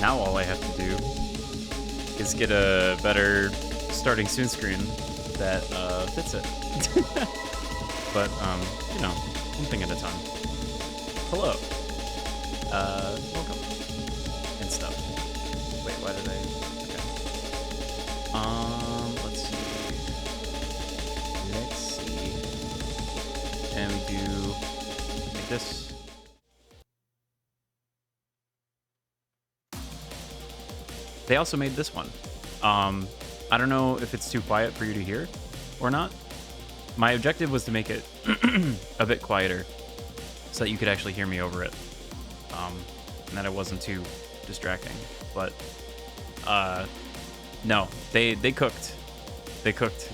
Now all I have to do is get a better starting soon screen that fits it. But, you know, one thing at a time. Hello. Welcome. And stuff. Wait, why did I... Okay. Let's see. And we do... Make this... They also made this one. I don't know if it's too quiet for you to hear or not. My objective was to make it a bit quieter so that you could actually hear me over it. And that it wasn't too distracting. But, no, they cooked. They cooked.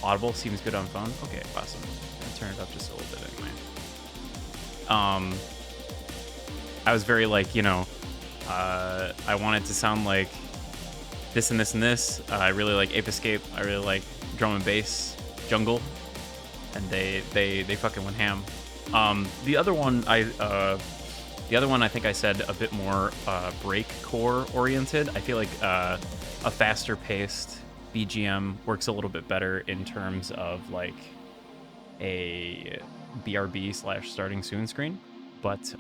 Audible seems good on phone. Okay, awesome. I'll turn it up just a little bit anyway. I was very like, you know, I want it to sound like this and this and this. I really like Ape Escape. I really like drum and bass, jungle, and they fucking went ham. The other one I think I said a bit more breakcore oriented. I feel like a faster paced BGM works a little bit better in terms of like a BRB / starting soon screen, but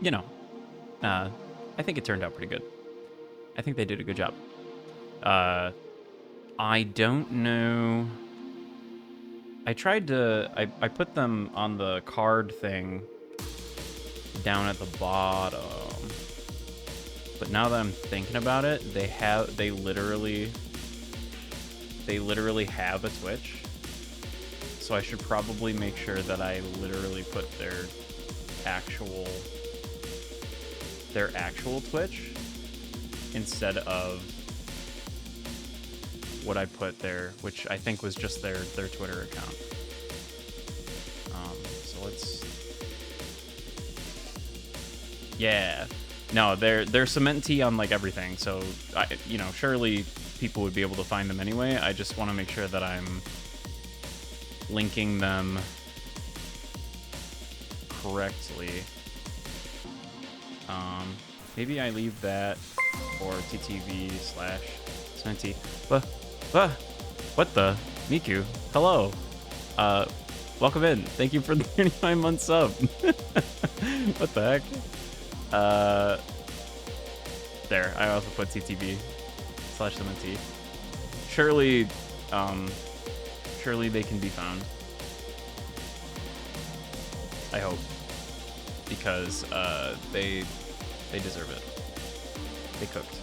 you know, I think it turned out pretty good. I think they did a good job. I don't know. I tried to... I put them on the card thing down at the bottom. But now that I'm thinking about it, they literally have a Twitch. So I should probably make sure that I literally put their actual Twitch instead of what I put there, which I think was just their Twitter account. So let's... Yeah. No, they're cement tea on like everything, so you know, surely people would be able to find them anyway. I just want to make sure that I'm linking them correctly. Maybe I leave that for TTV / cement tea. What the? Miku, hello. Welcome in. Thank you for the 39 month sub. What the heck? There, I also put TTV / cement tea. Surely they can be found. I hope. Because, they deserve it. They cooked.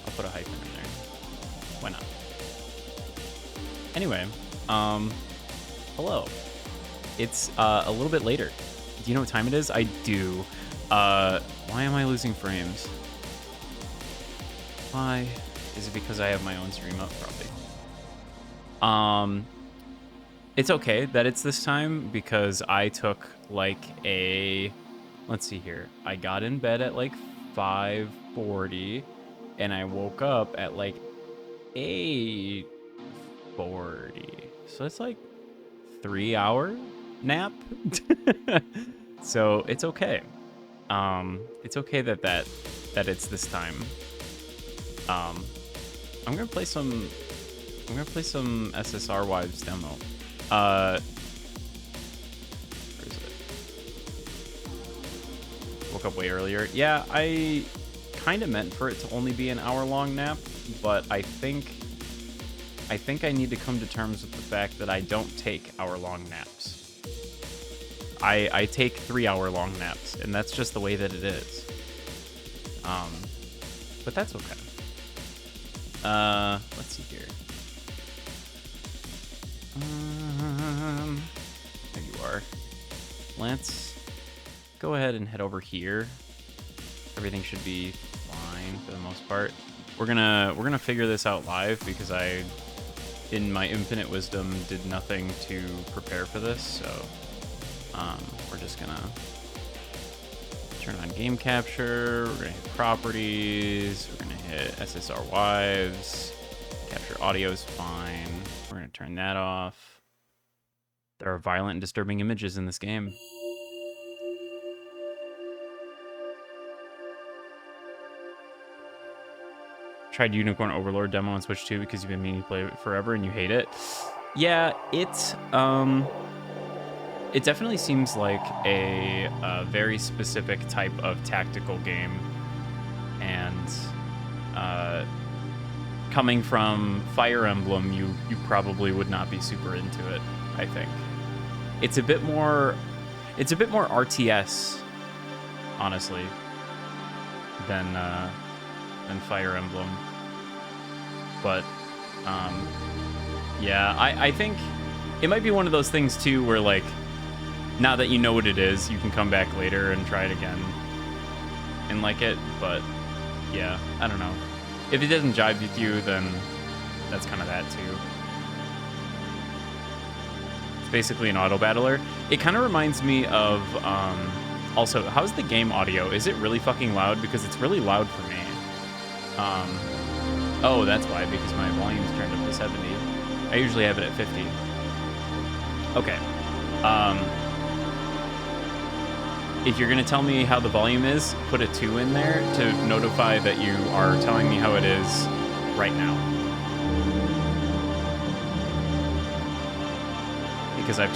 I'll put a hyphen in there. Why not? Anyway, hello. It's, a little bit later. Do you know what time it is? I do. Why am I losing frames? Why? Is it because I have my own stream up? Probably. It's okay that it's this time because I took like a... Let's see here. I got in bed at like 5:40 and I woke up at like 8:40. So it's like 3-hour nap. So it's okay. It's okay that it's this time. I'm gonna play some SSR Wives demo. Where is it? Woke up way earlier. Yeah, I kind of meant for it to only be an hour-long nap, but I think I need to come to terms with the fact that I don't take hour-long naps. I take 3-hour-long naps, and that's just the way that it is. But that's okay. Let's see here. There you are. Let's go ahead and head over here. Everything should be fine for the most part. We're gonna figure this out live because I, in my infinite wisdom, did nothing to prepare for this. So we're just gonna turn on game capture. We're gonna hit properties. We're gonna hit SSR Wives. Capture audio is fine. We're gonna turn that off. There are violent and disturbing images in this game. tried Unicorn Overlord demo on Switch 2 because you've been meaning to play it forever and you hate it. Yeah, it definitely seems like a very specific type of tactical game, and coming from Fire Emblem, you probably would not be super into it. I think it's a bit more RTS, honestly, than Fire Emblem. But yeah, I think it might be one of those things too where, like, now that you know what it is, you can come back later and try it again and like it. But yeah, I don't know. If it doesn't jive with you, then that's kind of that too. It's basically an auto battler. It kind of reminds me of, also, how's the game audio? Is it really fucking loud? Because it's really loud for me. Oh, that's why, because my volume's turned up to 70. I usually have it at 50. Okay. If you're gonna tell me how the volume is, put a 2 in there to notify that you are telling me how it is right now. Because I've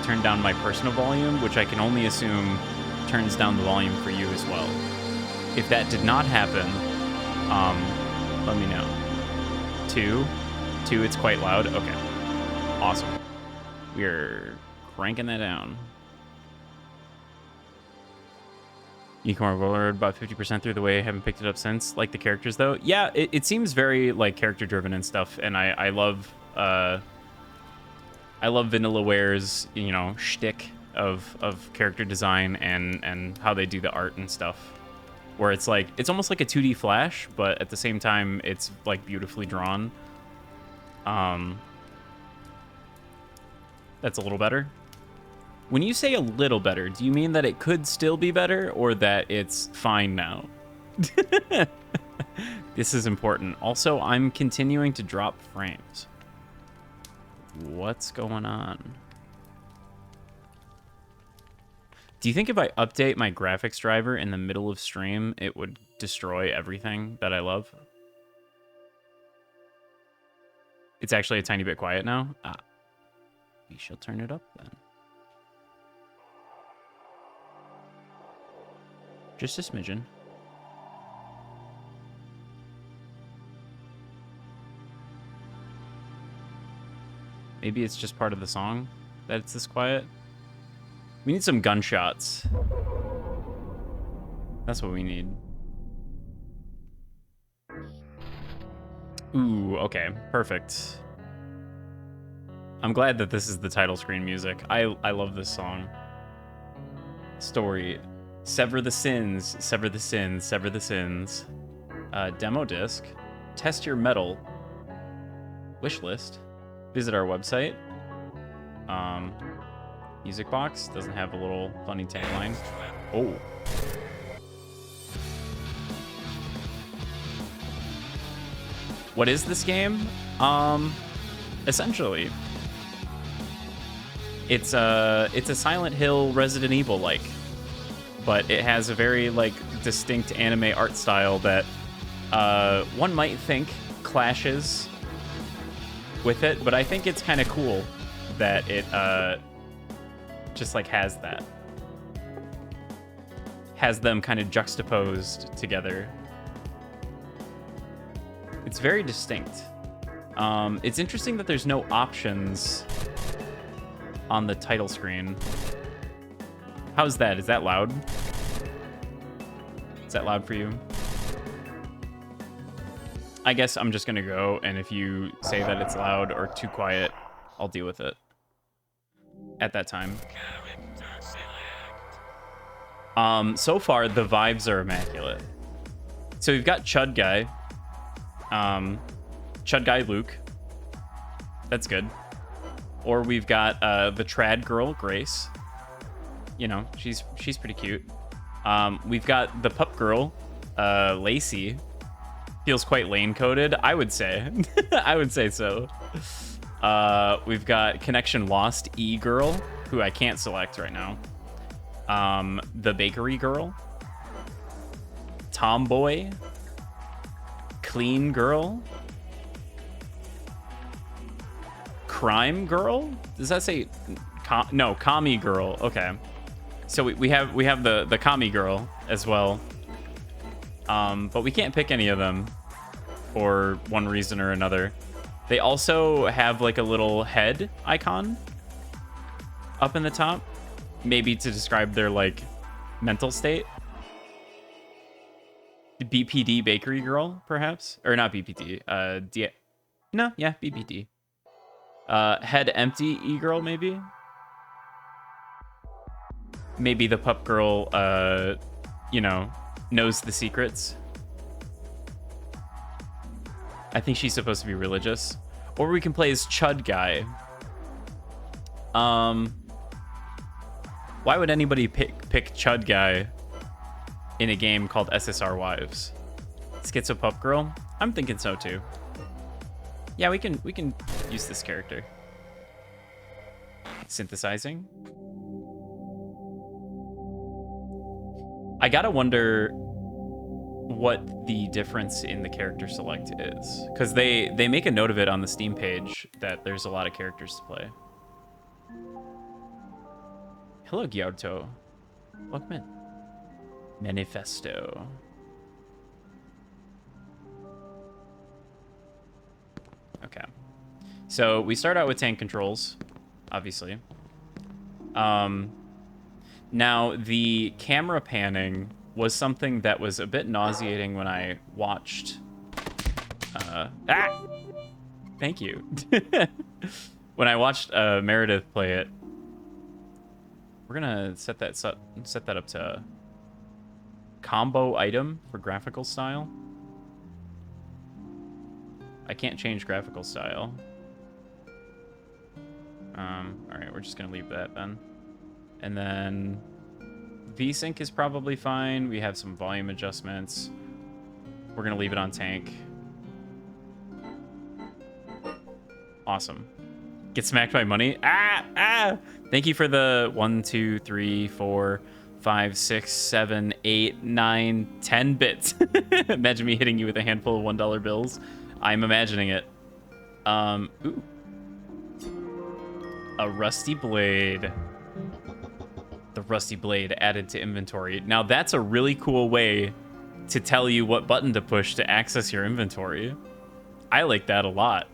turned down my personal volume, which I can only assume turns down the volume for you as well. If that did not happen, let me know. 2, it's quite loud. Okay, awesome. We're cranking that down. Unicorn Overlord about 50% through the way. I haven't picked it up since. Like the characters though, yeah, it seems very like character driven and stuff, and I love Vanillaware's, you know, shtick of character design and how they do the art and stuff, where it's like, it's almost like a 2D Flash, but at the same time it's like beautifully drawn. That's a little better. When you say a little better, do you mean that it could still be better or that it's fine now? This is important. Also, I'm continuing to drop frames. What's going on? Do you think if I update my graphics driver in the middle of stream, it would destroy everything that I love? It's actually a tiny bit quiet now. We shall turn it up then. Just a smidgen. Maybe it's just part of the song that it's this quiet. We need some gunshots. That's what we need. Ooh, okay, perfect. I'm glad that this is the title screen music. I love this song. Story. Sever the sins, sever the sins, sever the sins. Demo disc. Test your metal. Wish list. Visit our website. Music box doesn't have a little funny tagline. Oh. What is this game? Essentially, it's a Silent Hill Resident Evil like, but it has a very like distinct anime art style that one might think clashes with it, but I think it's kind of cool that it just like has them kind of juxtaposed together. It's very distinct. It's interesting that there's no options on the title screen. How's that? Is that loud? Is that loud for you? I guess I'm just gonna go, and if you say that it's loud or too quiet, I'll deal with it at that time. So far, the vibes are immaculate. So we've got Chud Guy. Chud Guy Luke. That's good. Or we've got the trad girl, Grace. You know, she's pretty cute. We've got the pup girl, Lacey. Feels quite lane-coded, I would say. I would say so. We've got Connection Lost E-Girl, who I can't select right now. The Bakery Girl. Tomboy. Clean girl. Crime girl? Does that say no, commie girl. Okay. So we have the commie girl as well. But we can't pick any of them for one reason or another. They also have like a little head icon up in the top, maybe to describe their like mental state. BPD bakery girl, perhaps, or not BPD. No, yeah, BPD. Head empty e-girl, maybe. Maybe the pup girl, you know, knows the secrets. I think she's supposed to be religious. Or we can play as Chud Guy. Why would anybody pick Chud Guy in a game called SSR Wives? Schizo Pup Girl? I'm thinking so too. Yeah, we can use this character. Synthesizing. I gotta wonder what the difference in the character select is, because they make a note of it on the Steam page that there's a lot of characters to play. Hello, Gyarto. Welcome in. Manifesto. Okay. So we start out with tank controls, obviously. Now, the camera panning was something that was a bit nauseating when I watched... Thank you. When I watched Meredith play it. We're gonna set that up to combo item for graphical style. I can't change graphical style. Alright, we're just gonna leave that then. And then VSync is probably fine. We have some volume adjustments. We're gonna leave it on tank. Awesome. Get smacked by money. Thank you for the 1, 2, 3, 4, 5, 6, 7, 8, 9, 10 bits. Imagine me hitting you with a handful of $1 bills. I'm imagining it. Ooh. A rusty blade. The rusty blade added to inventory. Now that's a really cool way to tell you what button to push to access your inventory. I like that a lot.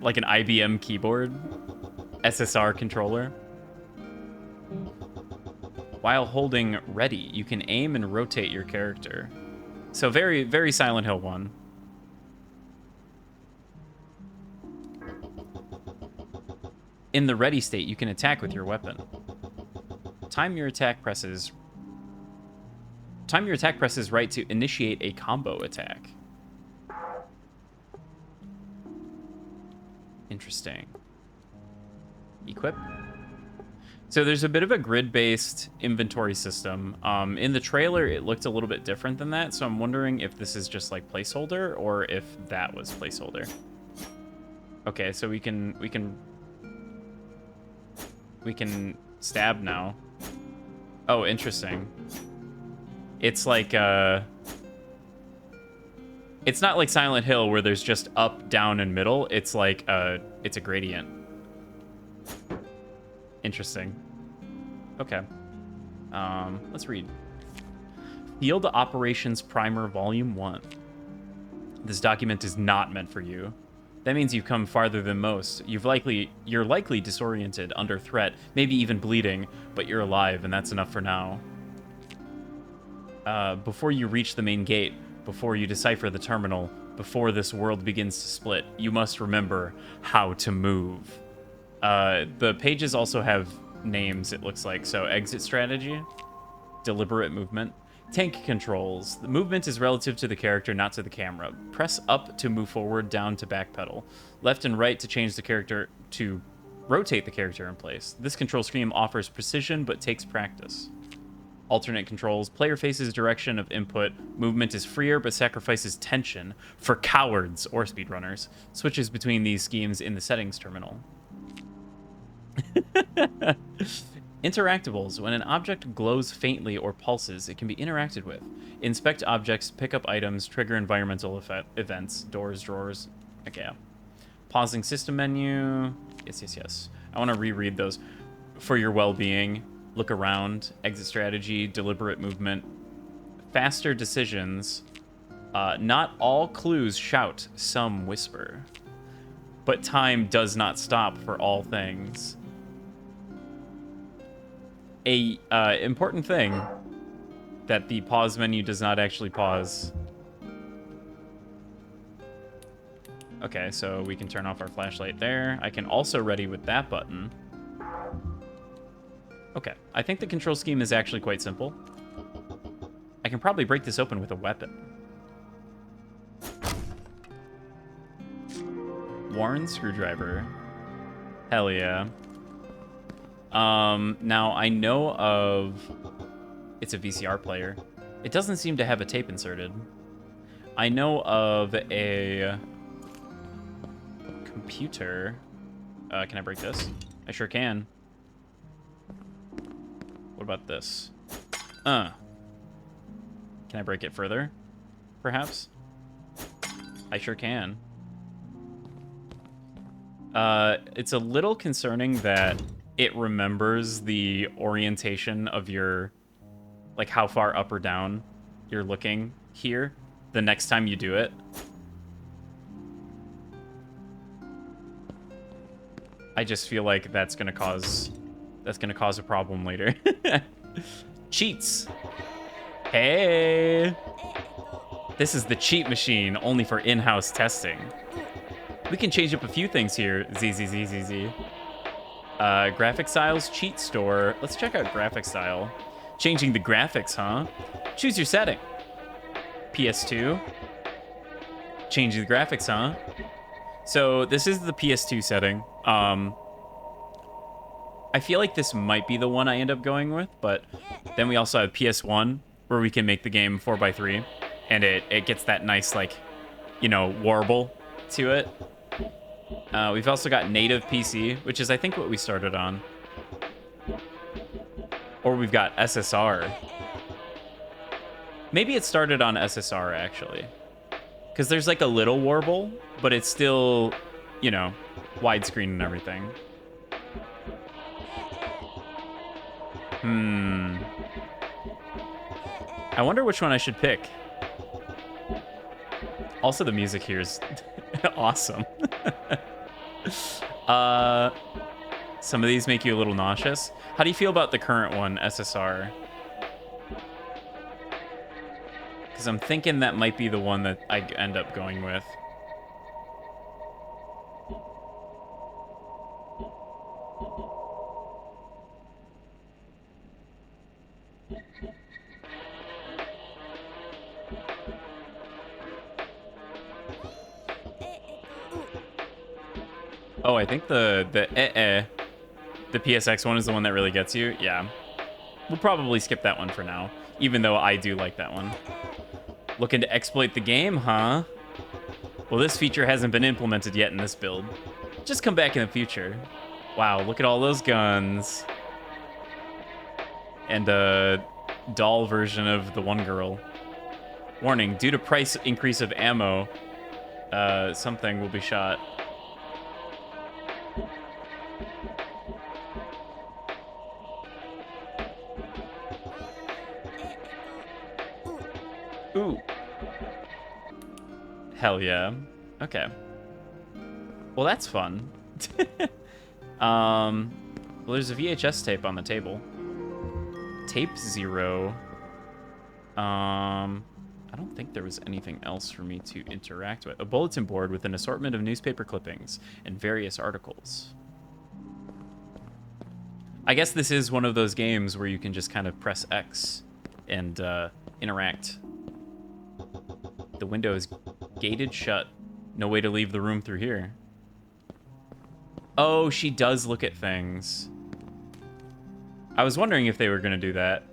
Like an IBM keyboard, SSR controller. While holding ready, you can aim and rotate your character. So very, very Silent Hill 1. In the ready state, you can attack with your weapon. Time your attack presses right to initiate a combo attack. Interesting. Equip. So there's a bit of a grid-based inventory system. In the trailer, it looked a little bit different than that, so I'm wondering if this is just like placeholder or if that was placeholder. Okay, so we can stab now. Oh, interesting. It's like it's not like Silent Hill where there's just up, down, and middle. It's like it's a gradient. Interesting. Okay. Let's read. Field Operations Primer Volume 1. This document is not meant for you. That means you've come farther than most. You're likely disoriented, under threat, maybe even bleeding, but you're alive, and that's enough for now. Before you reach the main gate, before you decipher the terminal, before this world begins to split, you must remember how to move. The pages also have names, it looks like. So exit strategy, deliberate movement, tank controls. The movement is relative to the character, not to the camera. Press up to move forward, down to backpedal. Left and right to change the character, to rotate the character in place. This control scheme offers precision but takes practice. Alternate controls. Player faces direction of input. Movement is freer but sacrifices tension for cowards or speedrunners. Switches between these schemes in the settings terminal. Interactables. When an object glows faintly or pulses, it can be interacted with. Inspect objects, pick up items, trigger environmental events, doors, drawers. Okay, yeah. Pausing system menu. Yes, yes, yes. I want to reread those. For your well-being, look around, exit strategy, deliberate movement, faster decisions. Not all clues shout, some whisper. But time does not stop for all things. A important thing that the pause menu does not actually pause. Okay, so we can turn off our flashlight there. I can also ready with that button. Okay, I think the control scheme is actually quite simple. I can probably break this open with a weapon. Warren screwdriver. Hell yeah. Now I know of... It's a VCR player. It doesn't seem to have a tape inserted. I know of a computer. Can I break this? I sure can. What about this? Can I break it further? Perhaps? I sure can. It's a little concerning that it remembers the orientation of your, like how far up or down you're looking here the next time you do it. I just feel like that's gonna cause a problem later. Cheats. Hey. This is the cheat machine only for in-house testing. We can change up a few things here. ZZZZZ. Graphic styles, cheat store. Let's check out graphic style. Changing the graphics, huh? Choose your setting. PS2. Changing the graphics, huh? So this is the PS2 setting. I feel like this might be the one I end up going with, but then we also have PS1 where we can make the game 4x3 and it gets that nice, like, you know, warble to it. We've also got native PC, which is, I think, what we started on. Or we've got SSR. Maybe it started on SSR, actually. Because there's, like, a little warble, but it's still, you know, widescreen and everything. I wonder which one I should pick. Also, the music here is awesome. Some of these make you a little nauseous. How do you feel about the current one, SSR? Because I'm thinking that might be the one that I end up going with. Oh, I think the PSX one is the one that really gets you. Yeah. We'll probably skip that one for now, even though I do like that one. Looking to exploit the game, huh? Well, this feature hasn't been implemented yet in this build. Just come back in the future. Wow, look at all those guns. And a doll version of the one girl. Warning, due to price increase of ammo, something will be shot. Ooh. Hell yeah. Okay. Well, that's fun. Well, there's a VHS tape on the table. Tape 0. I don't think there was anything else for me to interact with. A bulletin board with an assortment of newspaper clippings and various articles. I guess this is one of those games where you can just kind of press X and interact. The window is gated shut. No way to leave the room through here. Oh, she does look at things. I was wondering if they were going to do that.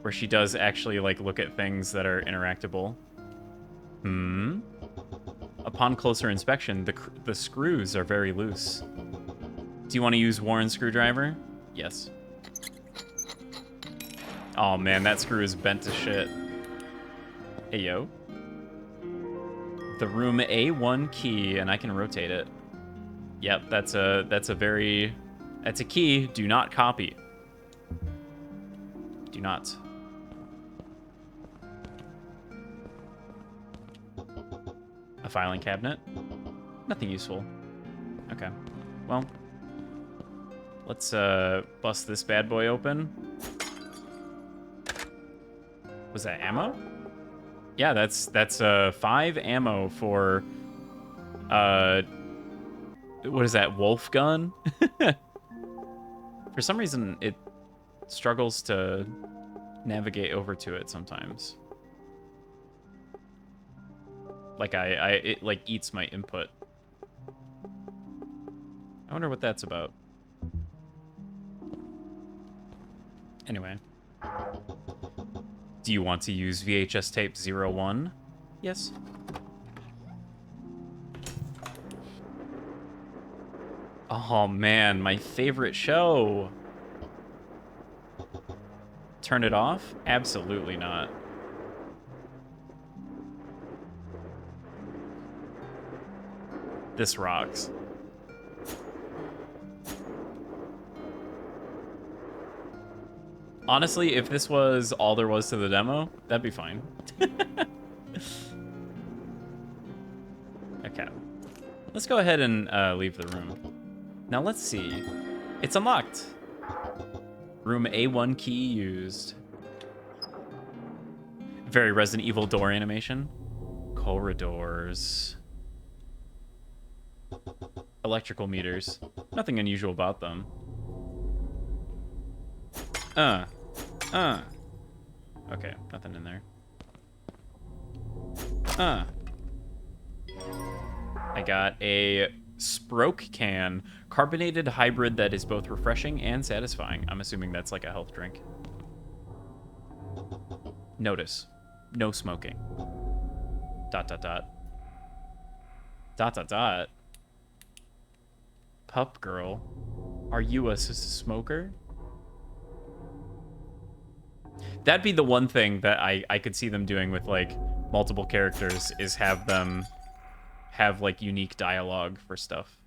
Where she does actually, like, look at things that are interactable. Upon closer inspection, the screws are very loose. Do you want to use Warren's screwdriver? Yes. Oh man, that screw is bent to shit. Hey yo. The room A1 key, and I can rotate it. Yep, that's a key. Do not copy. Do not. A filing cabinet. Nothing useful. Okay. Well, let's bust this bad boy open. Was that ammo? Yeah, that's 5 ammo for what is that, wolf gun? For some reason it struggles to navigate over to it sometimes. Like it like eats my input. I wonder what that's about. Anyway. Do you want to use VHS tape 01? Yes. Oh man, my favorite show. Turn it off? Absolutely not. This rocks. Honestly, if this was all there was to the demo, that'd be fine. Okay. Let's go ahead and leave the room. Now let's see. It's unlocked. Room A1 key used. Very Resident Evil door animation. Corridors. Electrical meters. Nothing unusual about them. Okay, nothing in there. I got a Sproke can. Carbonated hybrid that is both refreshing and satisfying. I'm assuming that's like a health drink. Notice. No smoking. ... Pup girl. Are you a smoker? That'd be the one thing that I could see them doing with, like, multiple characters, is have them have, like, unique dialogue for stuff.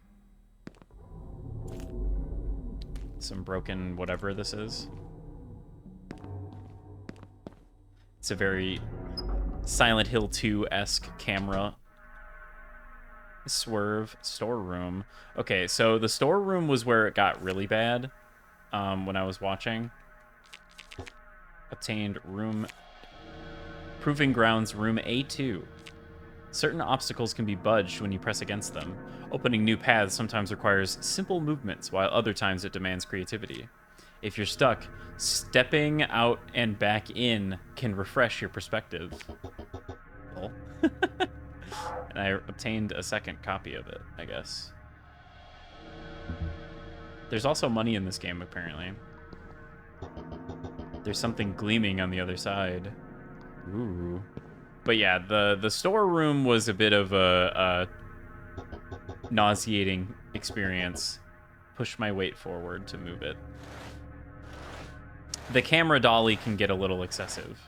Some broken whatever this is. It's a very Silent Hill 2-esque camera. Swerve storeroom. Okay, so the storeroom was where it got really bad when I was watching. Obtained room... Proving Grounds room A2. Certain obstacles can be budged when you press against them. Opening new paths sometimes requires simple movements, while other times it demands creativity. If you're stuck, stepping out and back in can refresh your perspective. Oh. And I obtained a second copy of it, I guess. There's also money in this game, apparently. There's something gleaming on the other side. Ooh. But yeah, the storeroom was a bit of a nauseating experience. Push my weight forward to move it. The camera dolly can get a little excessive.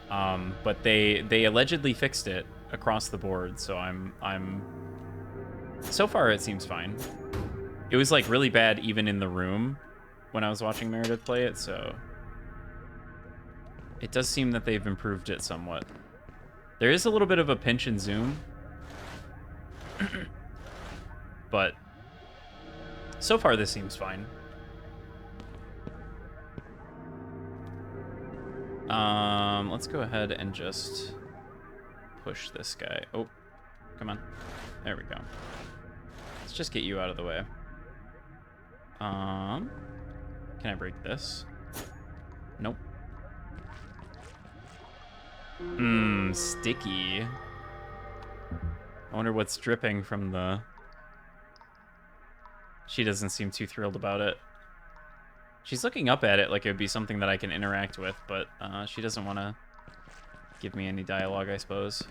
But they allegedly fixed it across the board, so I'm so far it seems fine. It was like really bad even in the room when I was watching Meredith play it, so it does seem that they've improved it somewhat. There is a little bit of a pinch and zoom, but so far this seems fine. Let's go ahead and just push this guy. Oh, come on. There we go. Let's just get you out of the way. Can I break this? Nope. Sticky. I wonder what's dripping from the... She doesn't seem too thrilled about it. She's looking up at it like it would be something that I can interact with, but she doesn't want to give me any dialogue, I suppose.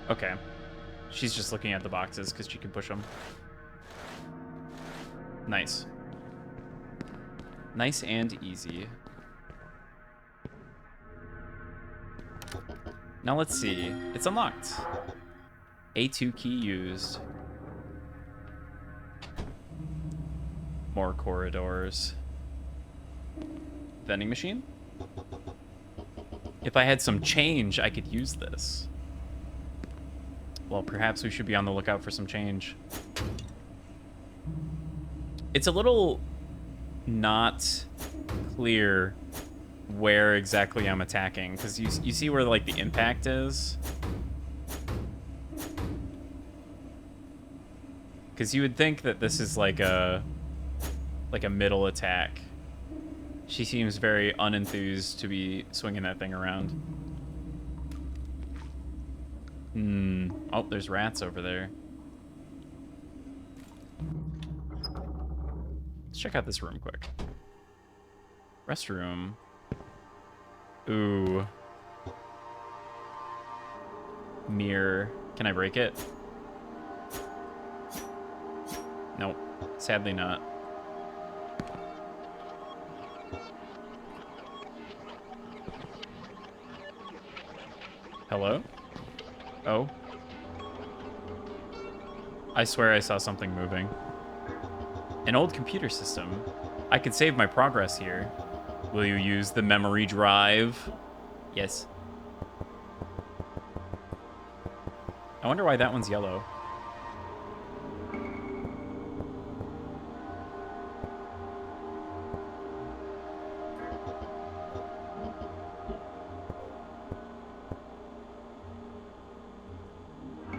Okay. She's just looking at the boxes because she can push them. Nice. Nice and easy. Now let's see. It's unlocked. A2 key used. More corridors. Vending machine? If I had some change, I could use this. Well, perhaps we should be on the lookout for some change. It's a little not clear where exactly I'm attacking, because you see where, like, the impact is? Because you would think that this is like a middle attack. She seems very unenthused to be swinging that thing around. Oh, there's rats over there. Let's check out this room quick. Restroom. Ooh. Mirror. Can I break it? Nope. Sadly not. Hello? Oh. I swear I saw something moving. An old computer system. I could save my progress here. Will you use the memory drive? Yes. I wonder why that one's yellow.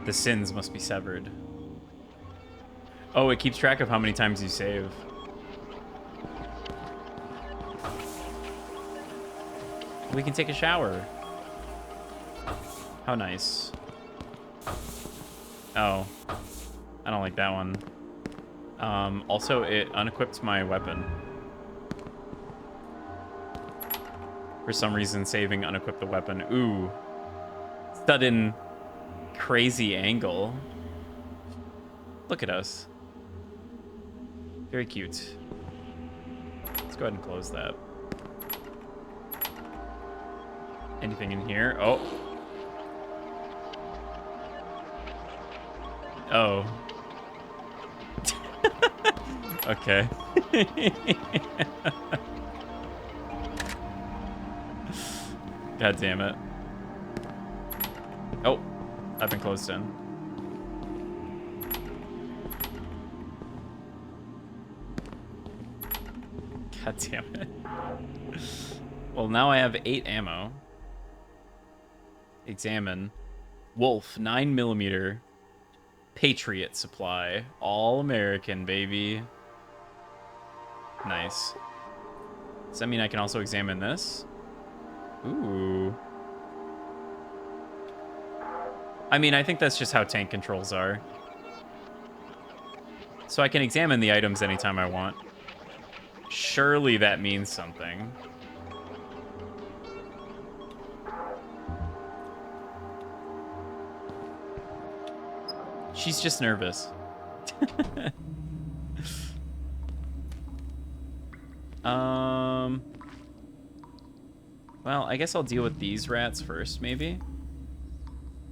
The sins must be severed. Oh, it keeps track of how many times you save. We can take a shower. How nice. Oh. I don't like that one. Also, it unequipped my weapon. For some reason, saving unequipped the weapon. Ooh. Sudden crazy angle. Look at us. Very cute. Let's go ahead and close that. Anything in here? Oh. Oh. Okay. God damn it. Oh. I've been closed in. God damn it. Well, now I have 8 ammo. Examine. Wolf, 9mm. Patriot supply. All American, baby. Nice. Does that mean I can also examine this? Ooh. I mean, I think that's just how tank controls are. So I can examine the items anytime I want. Surely that means something. She's just nervous. Well, I guess I'll deal with these rats first, maybe.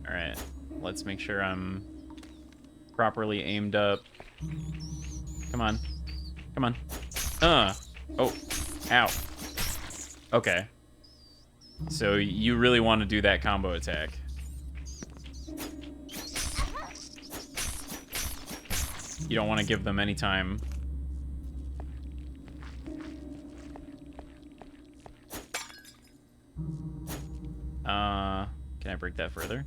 All right, let's make sure I'm properly aimed up. Come on, come on. Oh, ow. Okay. So you really want to do that combo attack. You don't want to give them any time. Can I break that further?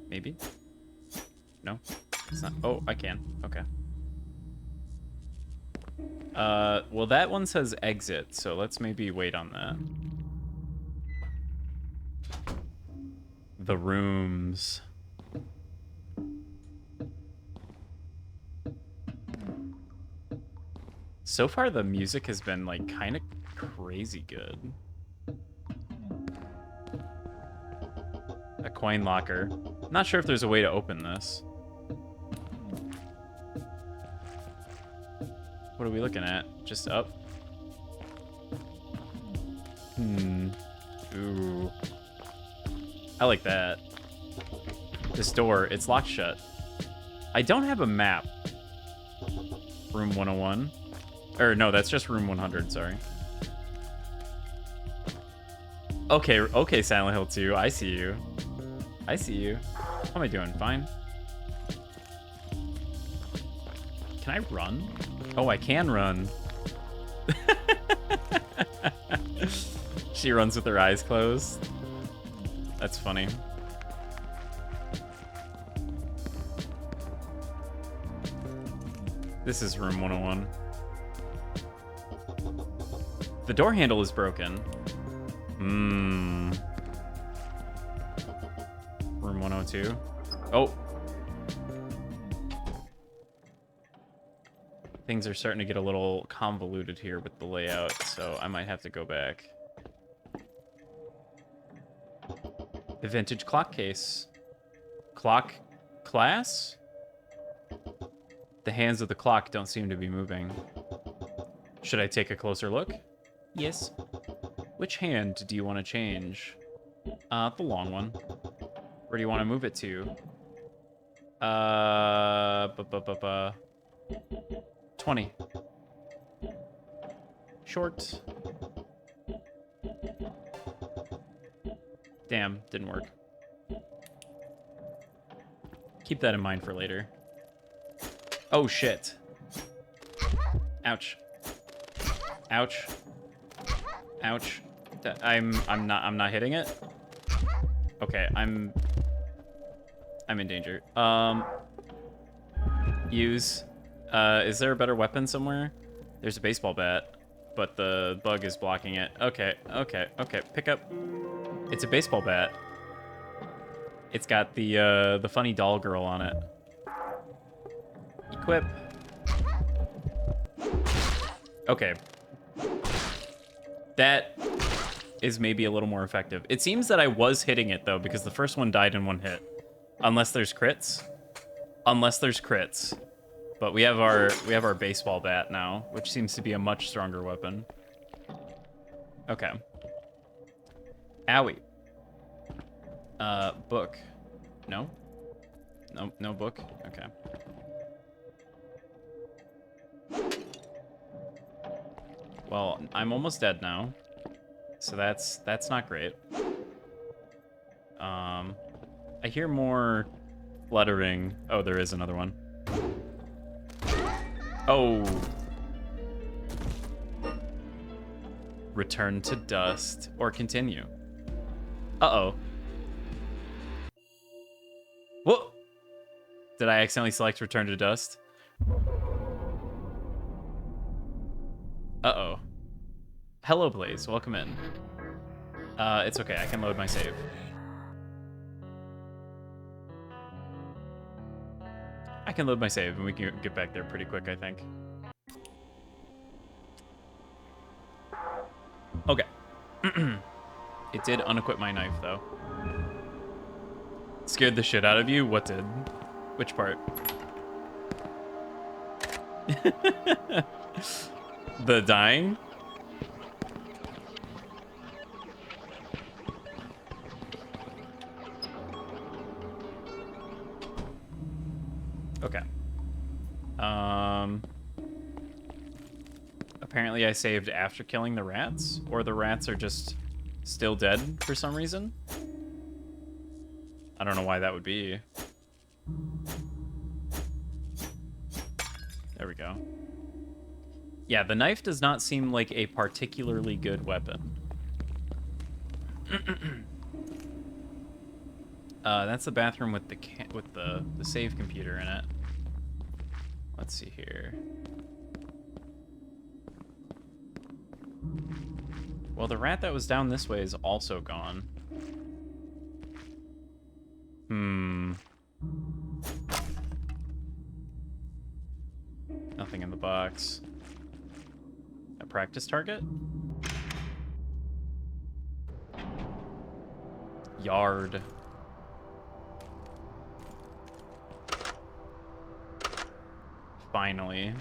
Maybe? No? It's not. Oh, I can. Okay. Well, that one says exit, so let's maybe wait on that. The rooms. So far, the music has been, like, kind of crazy good. A coin locker. Not sure if there's a way to open this. What are we looking at? Just up? Ooh. I like that. This door, it's locked shut. I don't have a map. Room 101. Or no, that's just room 100, sorry. Okay, Silent Hill 2, I see you. I see you. How am I doing? Fine. Can I run? Oh, I can run. She runs with her eyes closed. That's funny. This is room 101. The door handle is broken. Room 102. Oh. Things are starting to get a little convoluted here with the layout, so I might have to go back. The vintage clock case. Clock class? The hands of the clock don't seem to be moving. Should I take a closer look? Yes. Which hand do you want to change? The long one. Where do you want to move it to? 20. Short. Damn, didn't work. Keep that in mind for later. Oh shit. Ouch. Ouch. Ouch. I'm not hitting it. Okay, I'm in danger. Use. Is there a better weapon somewhere? There's a baseball bat, but the bug is blocking it. Okay. Pick up. It's a baseball bat. It's got the funny doll girl on it. Equip. Okay. That is maybe a little more effective. It seems that I was hitting it though, because the first one died in one hit. Unless there's crits. But we have our baseball bat now, which seems to be a much stronger weapon. Okay. Owie. Book. No? No book? Okay. Well, I'm almost dead now. So that's not great. I hear more fluttering. Oh, there is another one. Oh. Return to dust or continue. Uh-oh. Whoa! Did I accidentally select return to dust? Uh-oh. Hello, Blaze. Welcome in. It's okay. I can load my save. I can load my save, and we can get back there pretty quick, I think. Okay. It did unequip my knife, though. Scared the shit out of you? What did? Which part? The dying? Okay. Apparently I saved after killing the rats, or the rats are just still dead for some reason. I don't know why that would be. There we go. Yeah, the knife does not seem like a particularly good weapon. That's the bathroom with the save computer in it. Let's see here. Well, the rat that was down this way is also gone. Nothing in the box. A practice target? Yard. Finally.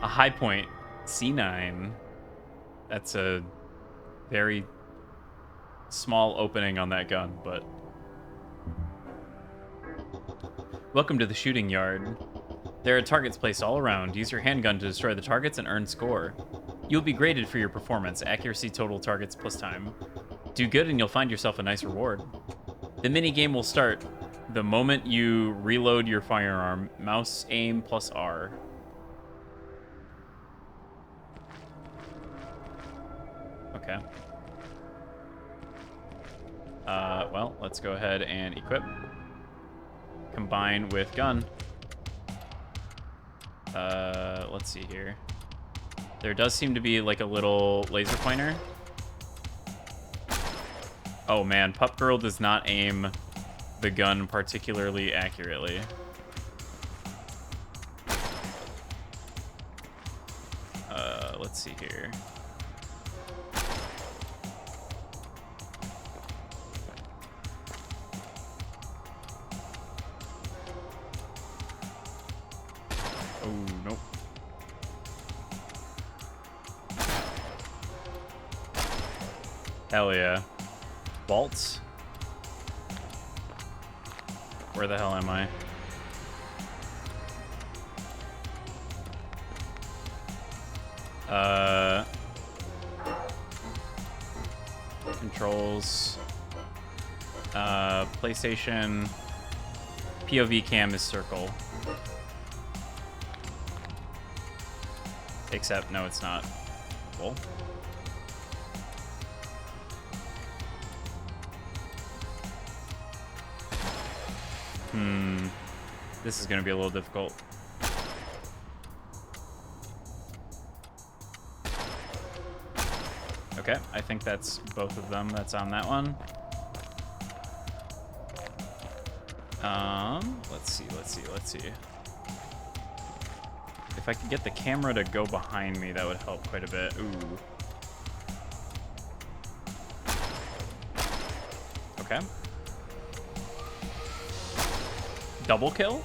A high point. C9. That's a very small opening on that gun, but... Welcome to the shooting yard. There are targets placed all around. Use your handgun to destroy the targets and earn score. You'll be graded for your performance. Accuracy, total targets, plus time. Do good and you'll find yourself a nice reward. The minigame will start the moment you reload your firearm. Mouse aim plus R. Okay. Well, let's go ahead and equip. Combine with gun. Let's see here. There does seem to be like a little laser pointer. Oh man, Pup Girl does not aim the gun particularly accurately. Let's see here. Oh, nope. Hell yeah. Vaults? Where the hell am I? Controls. PlayStation. POV cam is circle. Except, no, it's not. Cool. This is going to be a little difficult. Okay, I think that's both of them that's on that one. Let's see. If I could get the camera to go behind me, that would help quite a bit. Ooh. Okay. Double kill?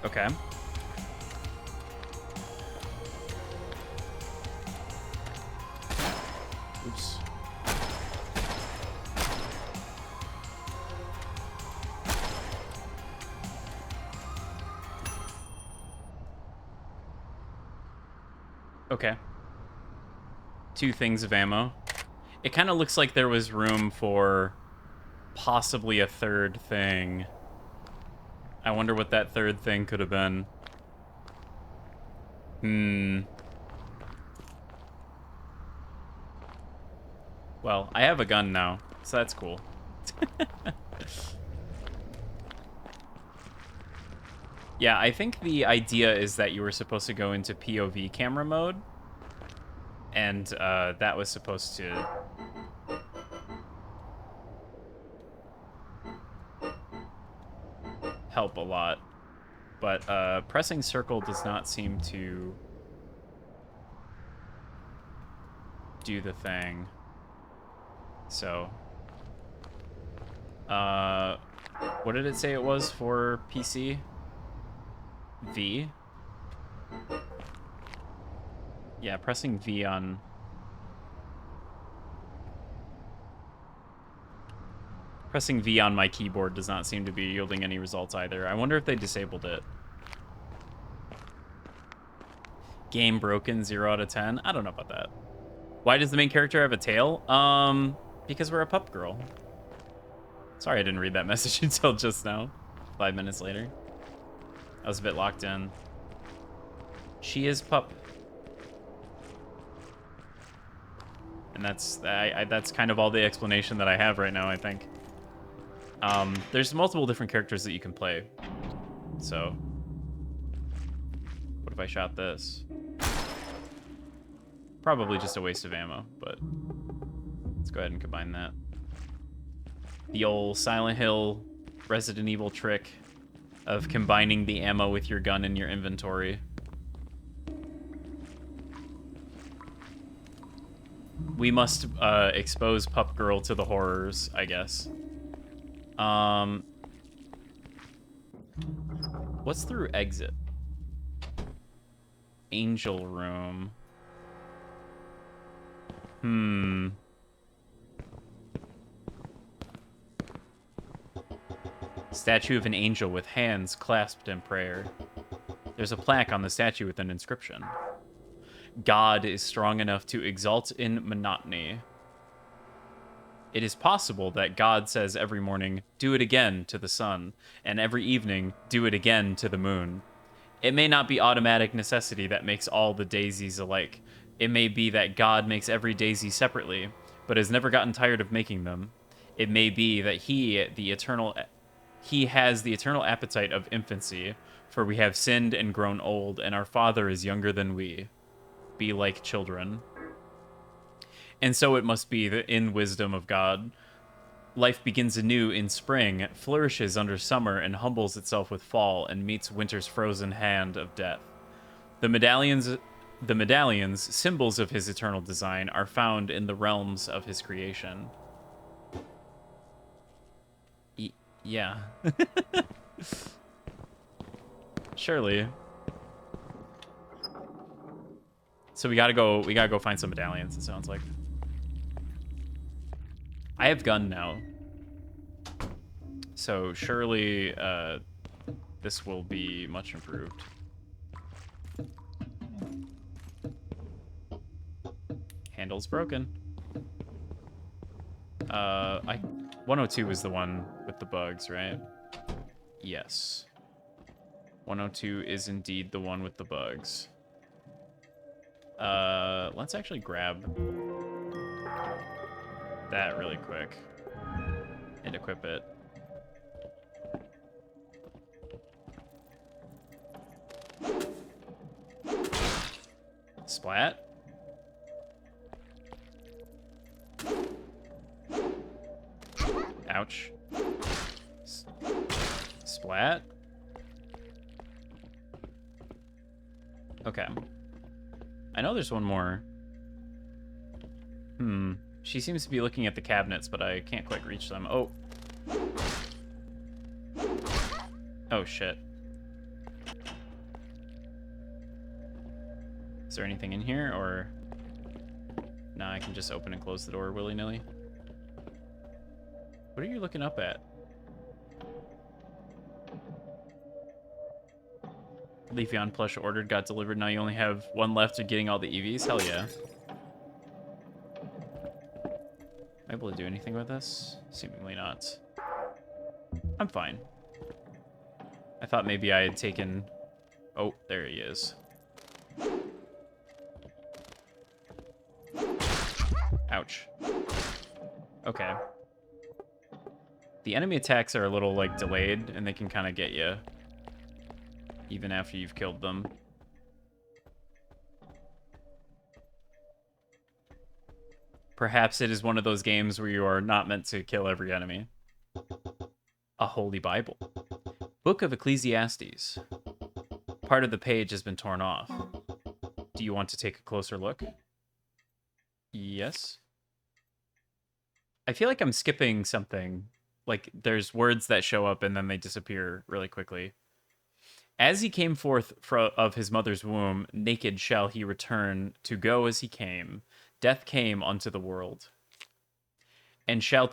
Okay. Oops. Okay. 2 things of ammo. It kind of looks like there was room for possibly a third thing. I wonder what that third thing could have been. Well, I have a gun now, so that's cool. Yeah, I think the idea is that you were supposed to go into POV camera mode. And that was supposed to... help a lot. But pressing circle does not seem to do the thing. So... what did it say it was for PC? V? Yeah, pressing V on... Pressing V on my keyboard does not seem to be yielding any results either. I wonder if they disabled it. Game broken, 0 out of 10. I don't know about that. Why does the main character have a tail? Because we're a pup girl. Sorry I didn't read that message until just now. 5 minutes later. I was a bit locked in. She is pup. And that's kind of all the explanation that I have right now, I think. There's multiple different characters that you can play. So, what if I shot this? Probably just a waste of ammo, but let's go ahead and combine that. The old Silent Hill Resident Evil trick of combining the ammo with your gun in your inventory. We must expose Pup Girl to the horrors, I guess. What's through exit? Angel room. Statue of an angel with hands clasped in prayer. There's a plaque on the statue with an inscription. God is strong enough to exalt in monotony. It is possible that God says every morning, do it again to the sun, and every evening, do it again to the moon. It may not be automatic necessity that makes all the daisies alike. It may be that God makes every daisy separately, but has never gotten tired of making them. It may be that he has the eternal appetite of infancy, for we have sinned and grown old, and our Father is younger than we. Be like children. And so it must be that in wisdom of God, life begins anew in spring, flourishes under summer, and humbles itself with fall, and meets winter's frozen hand of death. The medallions, symbols of his eternal design, are found in the realms of his creation. Yeah. Surely. So we gotta go find some medallions, it sounds like. I have gun now. So surely this will be much improved. Handle's broken. 102 is the one with the bugs, right? Yes. 102 is indeed the one with the bugs. Let's actually grab that really quick and equip it. Splat. Ouch. Splat. Okay. I know there's one more. She seems to be looking at the cabinets, but I can't quite reach them. Oh. Oh, shit. Is there anything in here, or... Nah, I can just open and close the door willy-nilly. What are you looking up at? Leafeon plush ordered, got delivered. Now you only have one left of getting all the EVs? Hell yeah. Am I able to do anything with this? Seemingly not. I'm fine. I thought maybe I had taken... Oh, there he is. Ouch. Okay. The enemy attacks are a little, like, delayed, and they can kind of get you even after you've killed them. Perhaps it is one of those games where you are not meant to kill every enemy. A Holy Bible. Book of Ecclesiastes. Part of the page has been torn off. Do you want to take a closer look? Yes. I feel like I'm skipping something. Like, there's words that show up and then they disappear really quickly. As he came forth of his mother's womb, naked shall he return to go as he came. Death came unto the world, and shall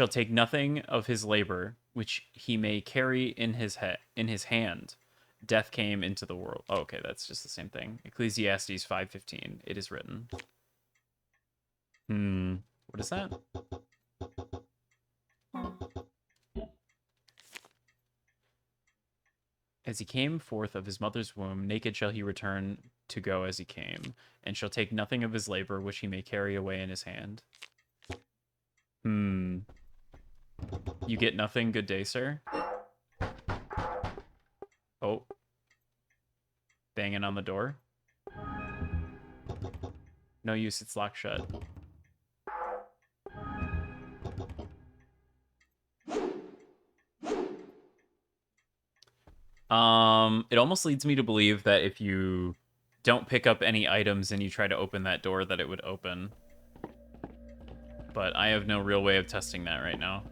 take nothing of his labor, which he may carry in his hand. Death came into the world. Oh, okay, that's just the same thing. Ecclesiastes 5:15. It is written. What is that? As he came forth of his mother's womb, naked shall he return to go as he came, and shall take nothing of his labor which he may carry away in his hand. You get nothing, good day, sir. Oh. Banging on the door. No use, it's locked shut. It almost leads me to believe that if you don't pick up any items and you try to open that door that it would open. But I have no real way of testing that right now.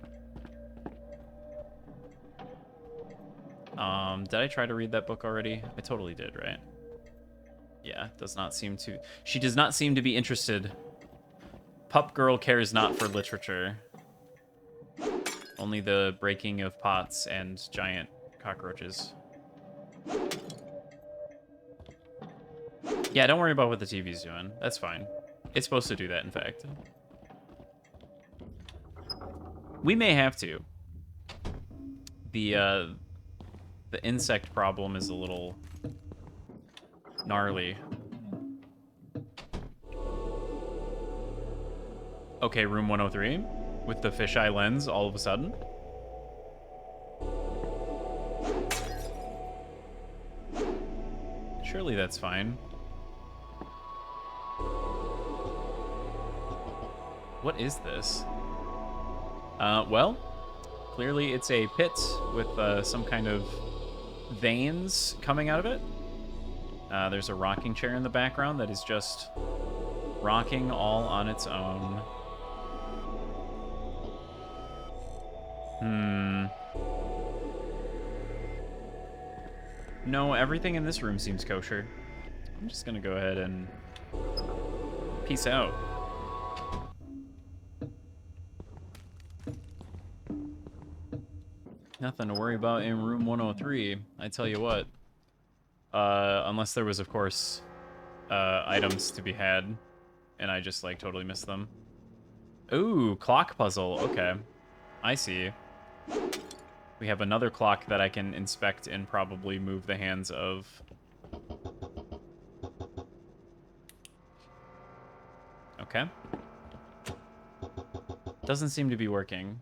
Did I try to read that book already? I totally did, right? Yeah, does not seem to... She does not seem to be interested. Pup girl cares not for literature. Only the breaking of pots and giant cockroaches. Yeah, don't worry about what the TV's doing. That's fine. It's supposed to do that, in fact. We may have to. The insect problem is a little gnarly. Okay, room 103 with the fisheye lens all of a sudden. Surely that's fine. What is this? Well, clearly it's a pit with some kind of veins coming out of it. There's a rocking chair in the background that is just rocking all on its own. No, everything in this room seems kosher. I'm just gonna go ahead and peace out. Nothing to worry about in room 103. I tell you what. Unless there was, of course, items to be had, and I just, like, totally missed them. Ooh, clock puzzle. Okay. I see. We have another clock that I can inspect and probably move the hands of. Okay. Doesn't seem to be working.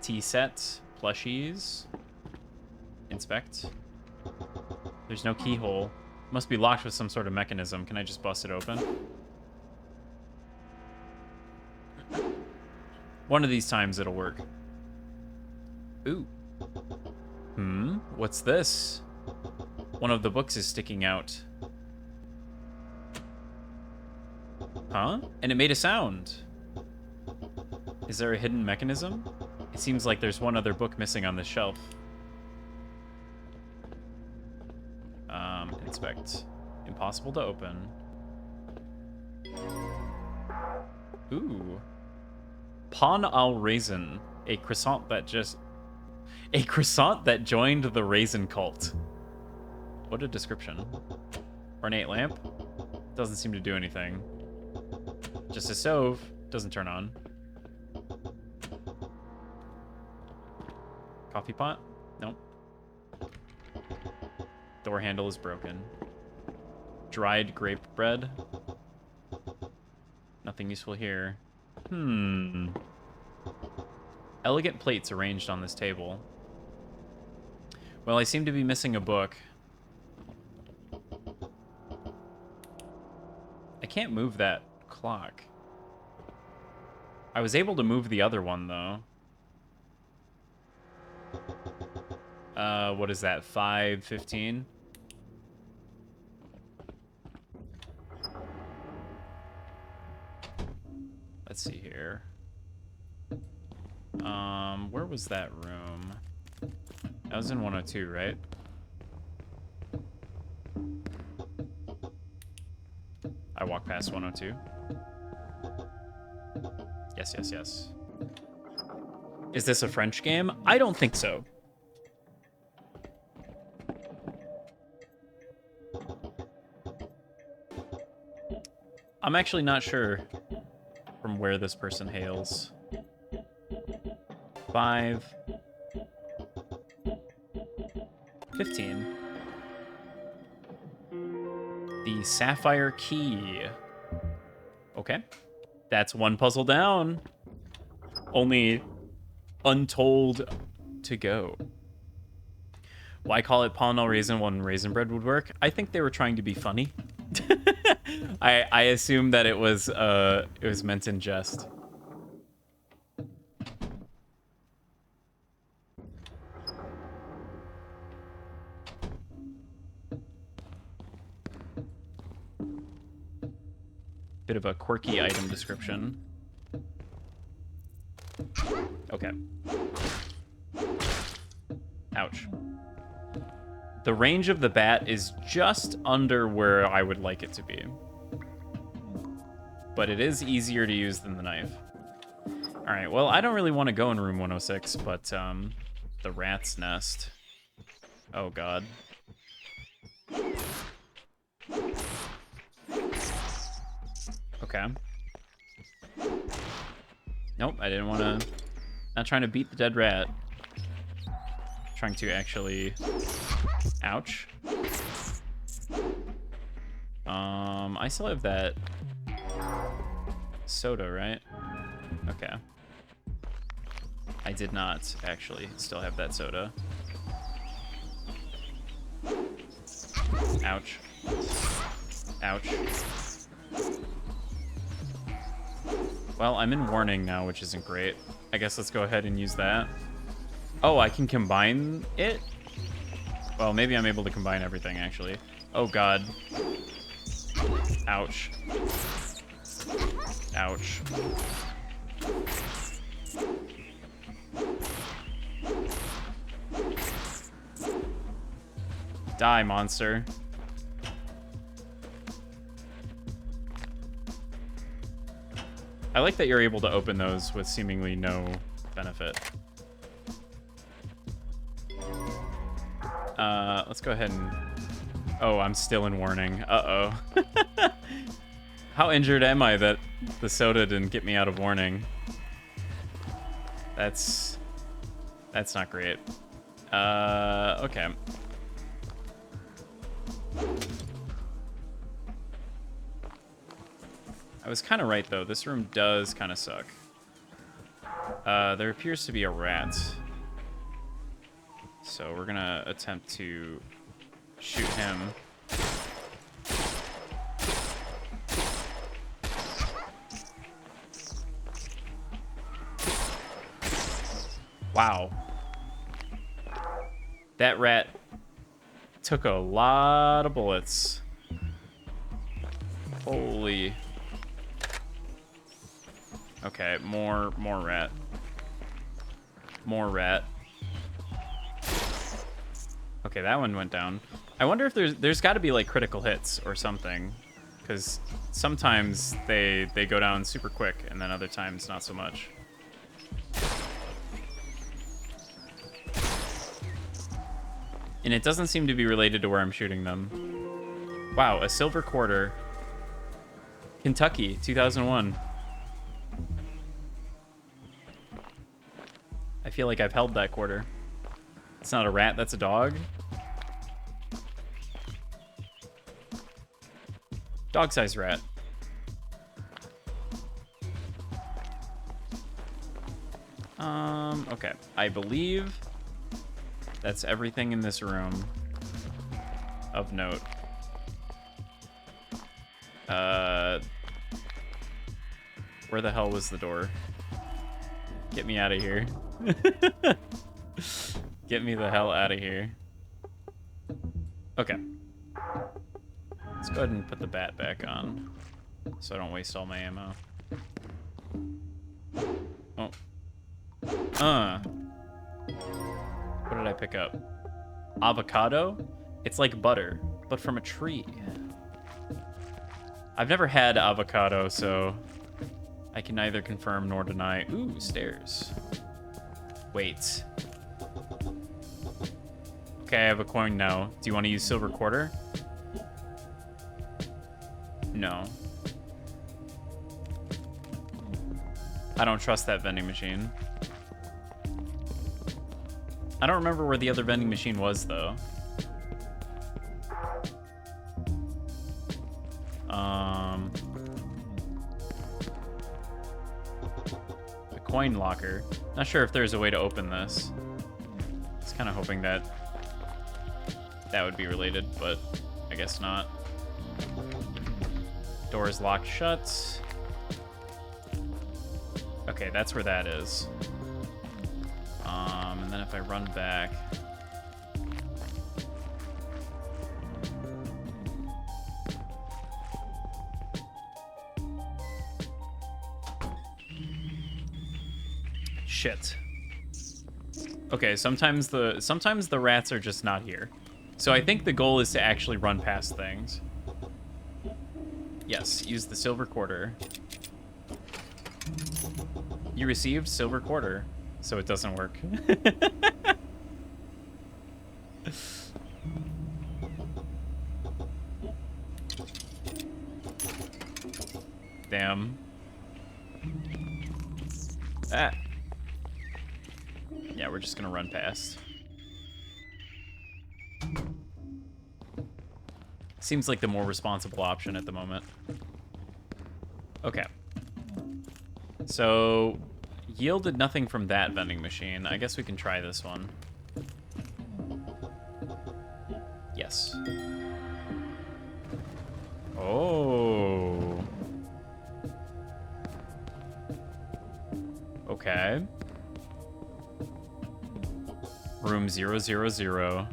Tea set, plushies. Inspect. There's no keyhole. Must be locked with some sort of mechanism. Can I just bust it open? One of these times it'll work. Ooh. What's this? One of the books is sticking out. Huh? And it made a sound. Is there a hidden mechanism? It seems like there's one other book missing on this shelf. Inspect. Impossible to open. Ooh. Pawn al raisin. A croissant that joined the raisin cult. What a description. Ornate lamp. Doesn't seem to do anything. Just a stove. Doesn't turn on. Coffee pot? Nope. Door handle is broken. Dried grape bread. Nothing useful here. Elegant plates arranged on this table. Well, I seem to be missing a book. I can't move that clock. I was able to move the other one, though. What is that? 5:15? Let's see here. Where was that room? That was in 102, right? I walked past 102. Yes, yes, yes. Is this a French game? I don't think so. I'm actually not sure from where this person hails. 5. 15. The Sapphire Key. Okay. That's one puzzle down. Only untold to go. Why call it pawn al raisin when raisin bread would work? I think they were trying to be funny. I assume that it was meant in jest. Bit of a quirky item description. Okay. Ouch. The range of the bat is just under where I would like it to be. But it is easier to use than the knife. All right, well, I don't really want to go in room 106, but the rat's nest. Oh, God. Okay. Nope, I didn't want to... Not trying to beat the dead rat. Trying to actually... Ouch. I still have that soda, right? Okay. I did not actually still have that soda. Ouch. Ouch. Well, I'm in warning now, which isn't great. I guess let's go ahead and use that. Oh, I can combine it? Well, maybe I'm able to combine everything, actually. Oh, God. Ouch. Ouch. Die, monster. I like that you're able to open those with seemingly no benefit. Let's go ahead and... Oh, I'm still in warning. Uh-oh. How injured am I that the soda didn't get me out of warning? That's not great. Okay. I was kind of right, though. This room does kind of suck. There appears to be a rat. So we're gonna attempt to shoot him. Wow. That rat took a lot of bullets. Holy. Okay, more rat. More rat. Okay, that one went down. I wonder if there's got to be like critical hits or something, because sometimes they go down super quick and then other times not so much. And it doesn't seem to be related to where I'm shooting them. Wow, a silver quarter. Kentucky, 2001. I feel like I've held that quarter. It's not a rat, that's a dog. Dog-sized rat. Okay. I believe that's everything in this room of note. Where the hell was the door? Get me out of here. Get me the hell out of here. Okay. Let's go ahead and put the bat back on so I don't waste all my ammo. Oh. What did I pick up? Avocado? It's like butter, but from a tree. I've never had avocado, so I can neither confirm nor deny. Ooh, stairs. Wait. Okay, I have a coin now. Do you want to use silver quarter? No. I don't trust that vending machine. I don't remember where the other vending machine was, though. The coin locker. Not sure if there's a way to open this. I was kind of hoping that that would be related, but I guess not. Door is locked shut. Okay, that's where that is. And then if I run back... Shit. Okay, sometimes the rats are just not here. So I think the goal is to actually run past things. Yes, use the silver quarter. You received silver quarter, so it doesn't work. Damn. Ah. Yeah, we're just gonna run past. Seems like the more responsible option at the moment. Okay. So, yielded nothing from that vending machine. I guess we can try this one. Yes. Oh. Okay. Room 000.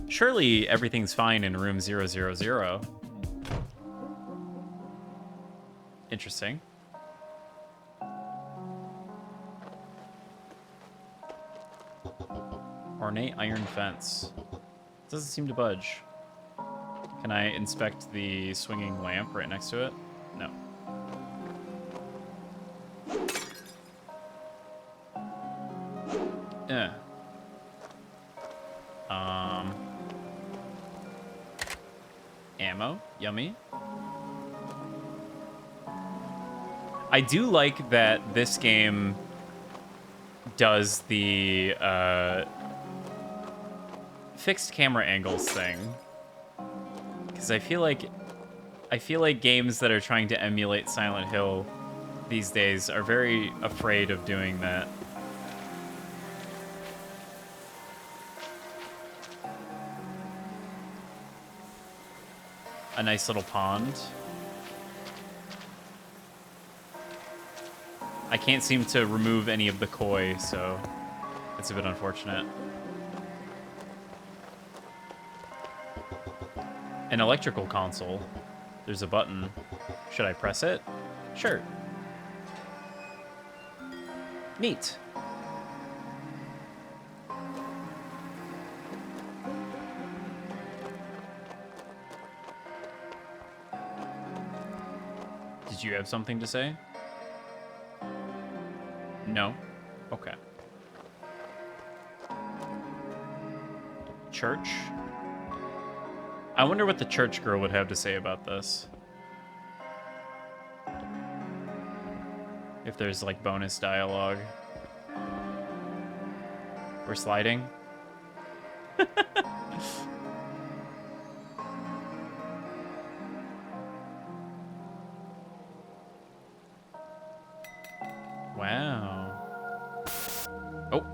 Surely everything's fine in room 000. Interesting. Ornate iron fence. Doesn't seem to budge. Can I inspect the swinging lamp right next to it? No. Yeah. Ammo. Yummy. I do like that this game does the fixed camera angles thing, because I feel like games that are trying to emulate Silent Hill these days are very afraid of doing that. A nice little pond. I can't seem to remove any of the koi, so it's a bit unfortunate. An electrical console. There's a button. Should I press it? Sure. Neat. Did you have something to say? No? Okay. Church? I wonder what the church girl would have to say about this. If there's, like, bonus dialogue. We're sliding? Wow. Oh.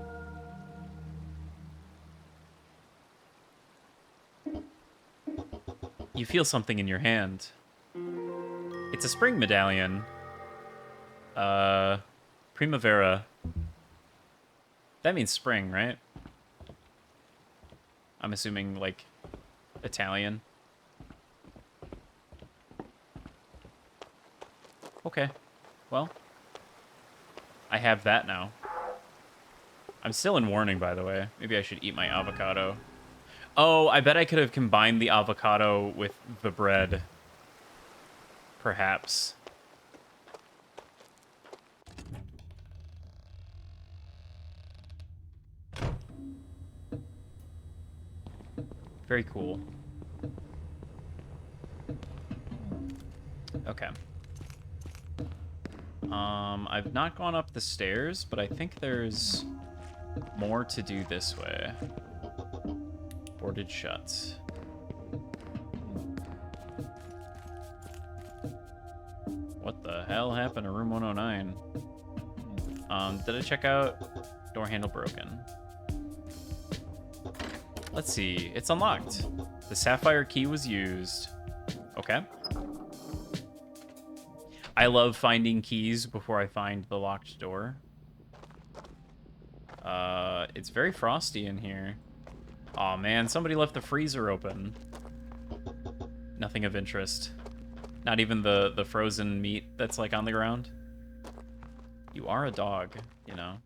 You feel something in your hand. It's a spring medallion. Primavera. That means spring, right? I'm assuming, like, Italian. Okay. Well, I have that now. I'm still in warning, by the way. Maybe I should eat my avocado. Oh, I bet I could have combined the avocado with the bread. Perhaps. Very cool. Okay. I've not gone up the stairs, but I think there's more to do this way. Boarded shut. What the hell happened to room 109? Did I check out? Door handle broken. Let's see. It's unlocked. The sapphire key was used. Okay. I love finding keys before I find the locked door. It's very frosty in here. Aw, man, somebody left the freezer open. Nothing of interest. Not even the frozen meat that's, like, on the ground. You are a dog, you know?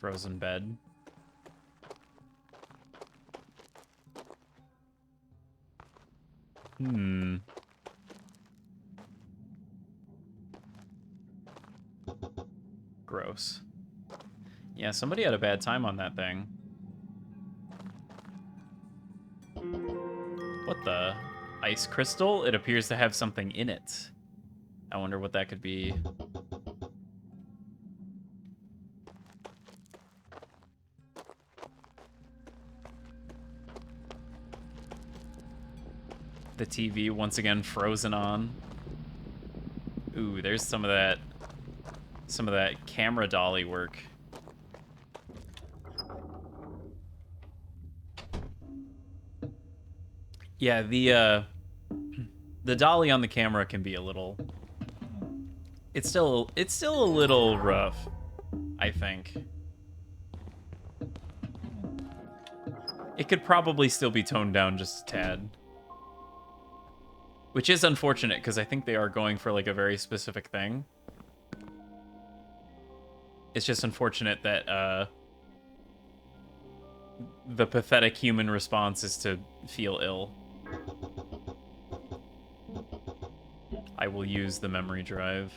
Frozen bed. Gross. Yeah, somebody had a bad time on that thing. What the? Ice crystal? It appears to have something in it. I wonder what that could be. The TV once again frozen on. Ooh, there's some of that camera dolly work. Yeah, the dolly on the camera can be a little. It's still a little rough, I think. It could probably still be toned down just a tad. Which is unfortunate, because I think they are going for, like, a very specific thing. It's just unfortunate that, the pathetic human response is to feel ill. I will use the memory drive.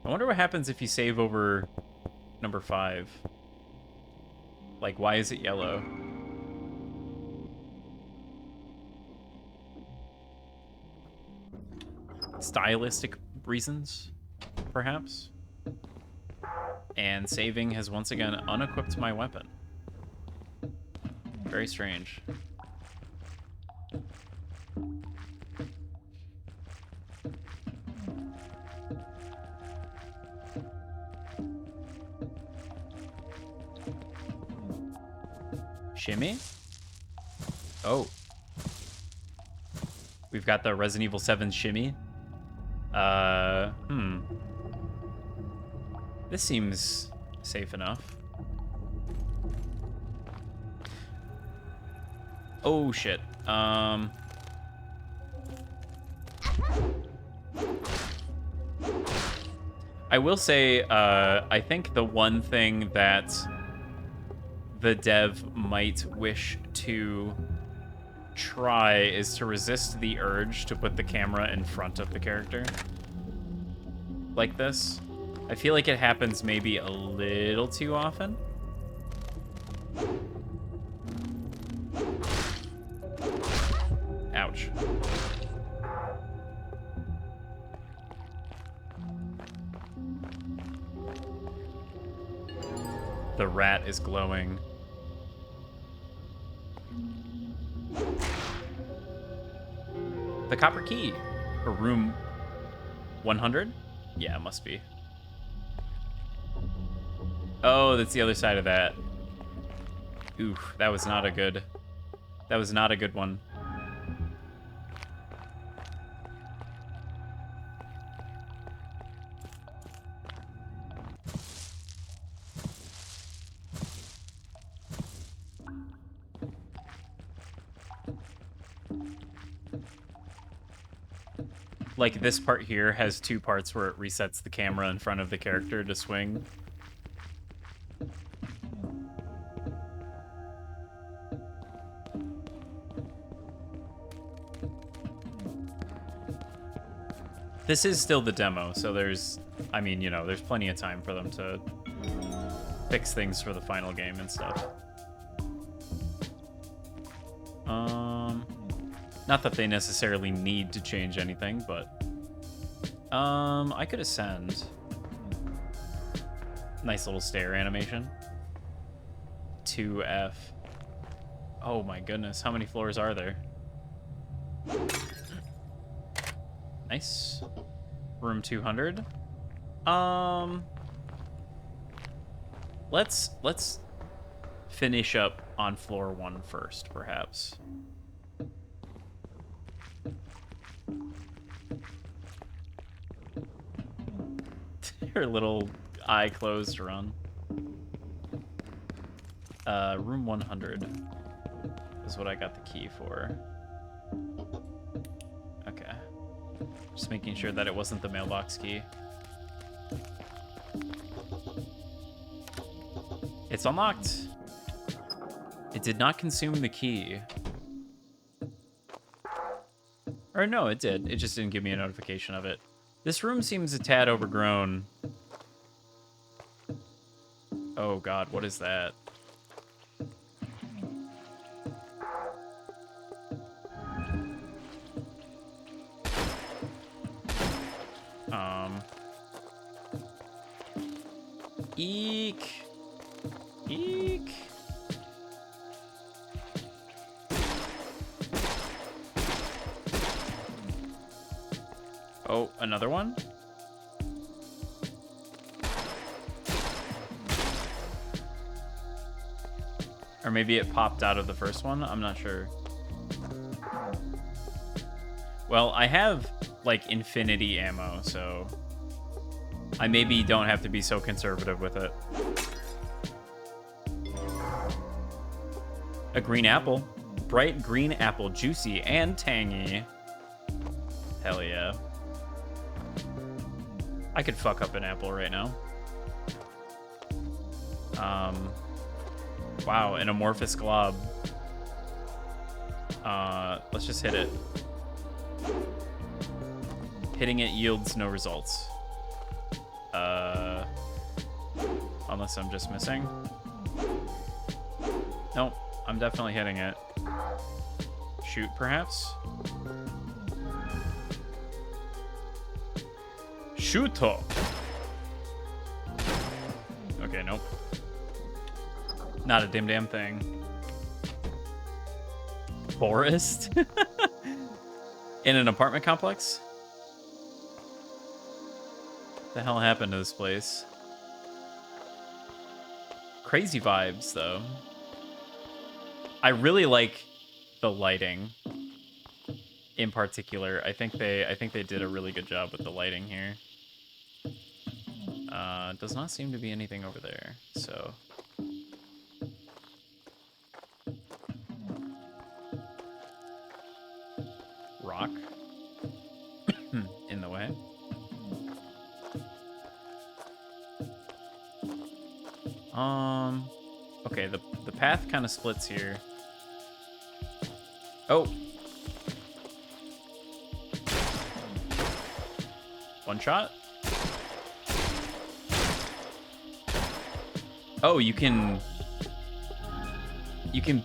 I wonder what happens if you save over number 5. Like, why is it yellow? Stylistic reasons, perhaps? And saving has once again unequipped my weapon. Very strange. Shimmy? Oh. We've got the Resident Evil 7 shimmy. This seems safe enough. Oh, shit. I will say, I think the one thing that the dev might wish to try is to resist the urge to put the camera in front of the character. Like this. I feel like it happens maybe a little too often. Ouch. The rat is glowing. The copper key. Or room 100? Yeah, it must be. Oh, that's the other side of that. Oof, that was not a good... That was not a good one. Like, this part here has 2 parts where it resets the camera in front of the character to swing. This is still the demo, so there's, I mean, you know, there's plenty of time for them to fix things for the final game and stuff. Not that they necessarily need to change anything, but I could ascend. Nice little stair animation. 2F. Oh my goodness, how many floors are there? Nice. Room 200. Let's finish up on floor 1 first, perhaps. Her little eye closed run. Room 100 is what I got the key for. Okay. Just making sure that it wasn't the mailbox key. It's unlocked. It did not consume the key. Or no, it did. It just didn't give me a notification of it. This room seems a tad overgrown. Oh god, what is that? Eek. Eek. Oh, another one? Or maybe it popped out of the first one? I'm not sure. Well, I have, like, infinity ammo, so I maybe don't have to be so conservative with it. A green apple. Bright green apple, juicy and tangy. Hell yeah. I could fuck up an apple right now. Wow, an amorphous glob. Let's just hit it. Hitting it yields no results. Unless I'm just missing. Nope, I'm definitely hitting it. Shoot, perhaps? Shoot-o! Okay, nope. Not a damn thing. Forest? In an apartment complex? What the hell happened to this place? Crazy vibes, though. I really like the lighting. In particular, I think they did a really good job with the lighting here. Does not seem to be anything over there, so. Rock. In the way. Okay, the path kind of splits here. Oh. One shot? Oh, you can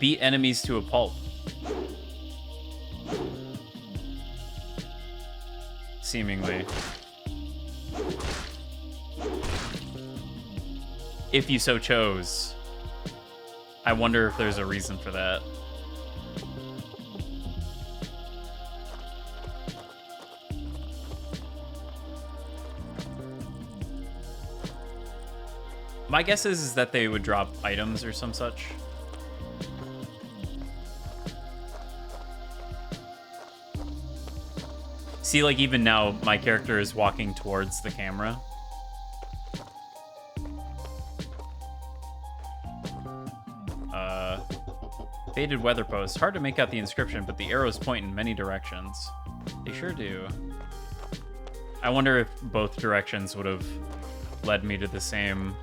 beat enemies to a pulp. Seemingly. If you so chose. I wonder if there's a reason for that. My guess is that they would drop items or some such. See, like, even now, my character is walking towards the camera. Faded weather post. Hard to make out the inscription, but the arrows point in many directions. They sure do. I wonder if both directions would have led me to the same...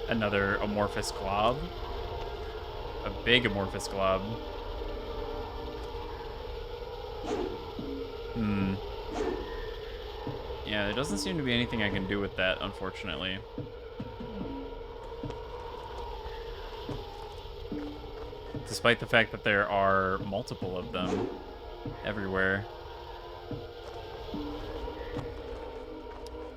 Another amorphous glob. A big amorphous glob. Yeah, there doesn't seem to be anything I can do with that, unfortunately. Despite the fact that there are multiple of them everywhere.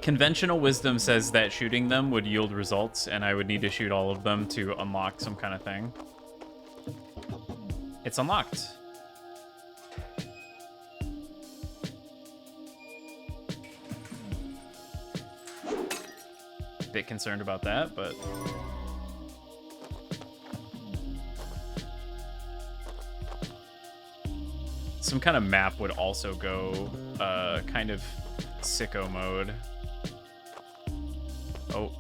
Conventional wisdom says that shooting them would yield results, and I would need to shoot all of them to unlock some kind of thing. It's unlocked. Bit concerned about that, but... Some kind of map would also go kind of sicko mode. Oh.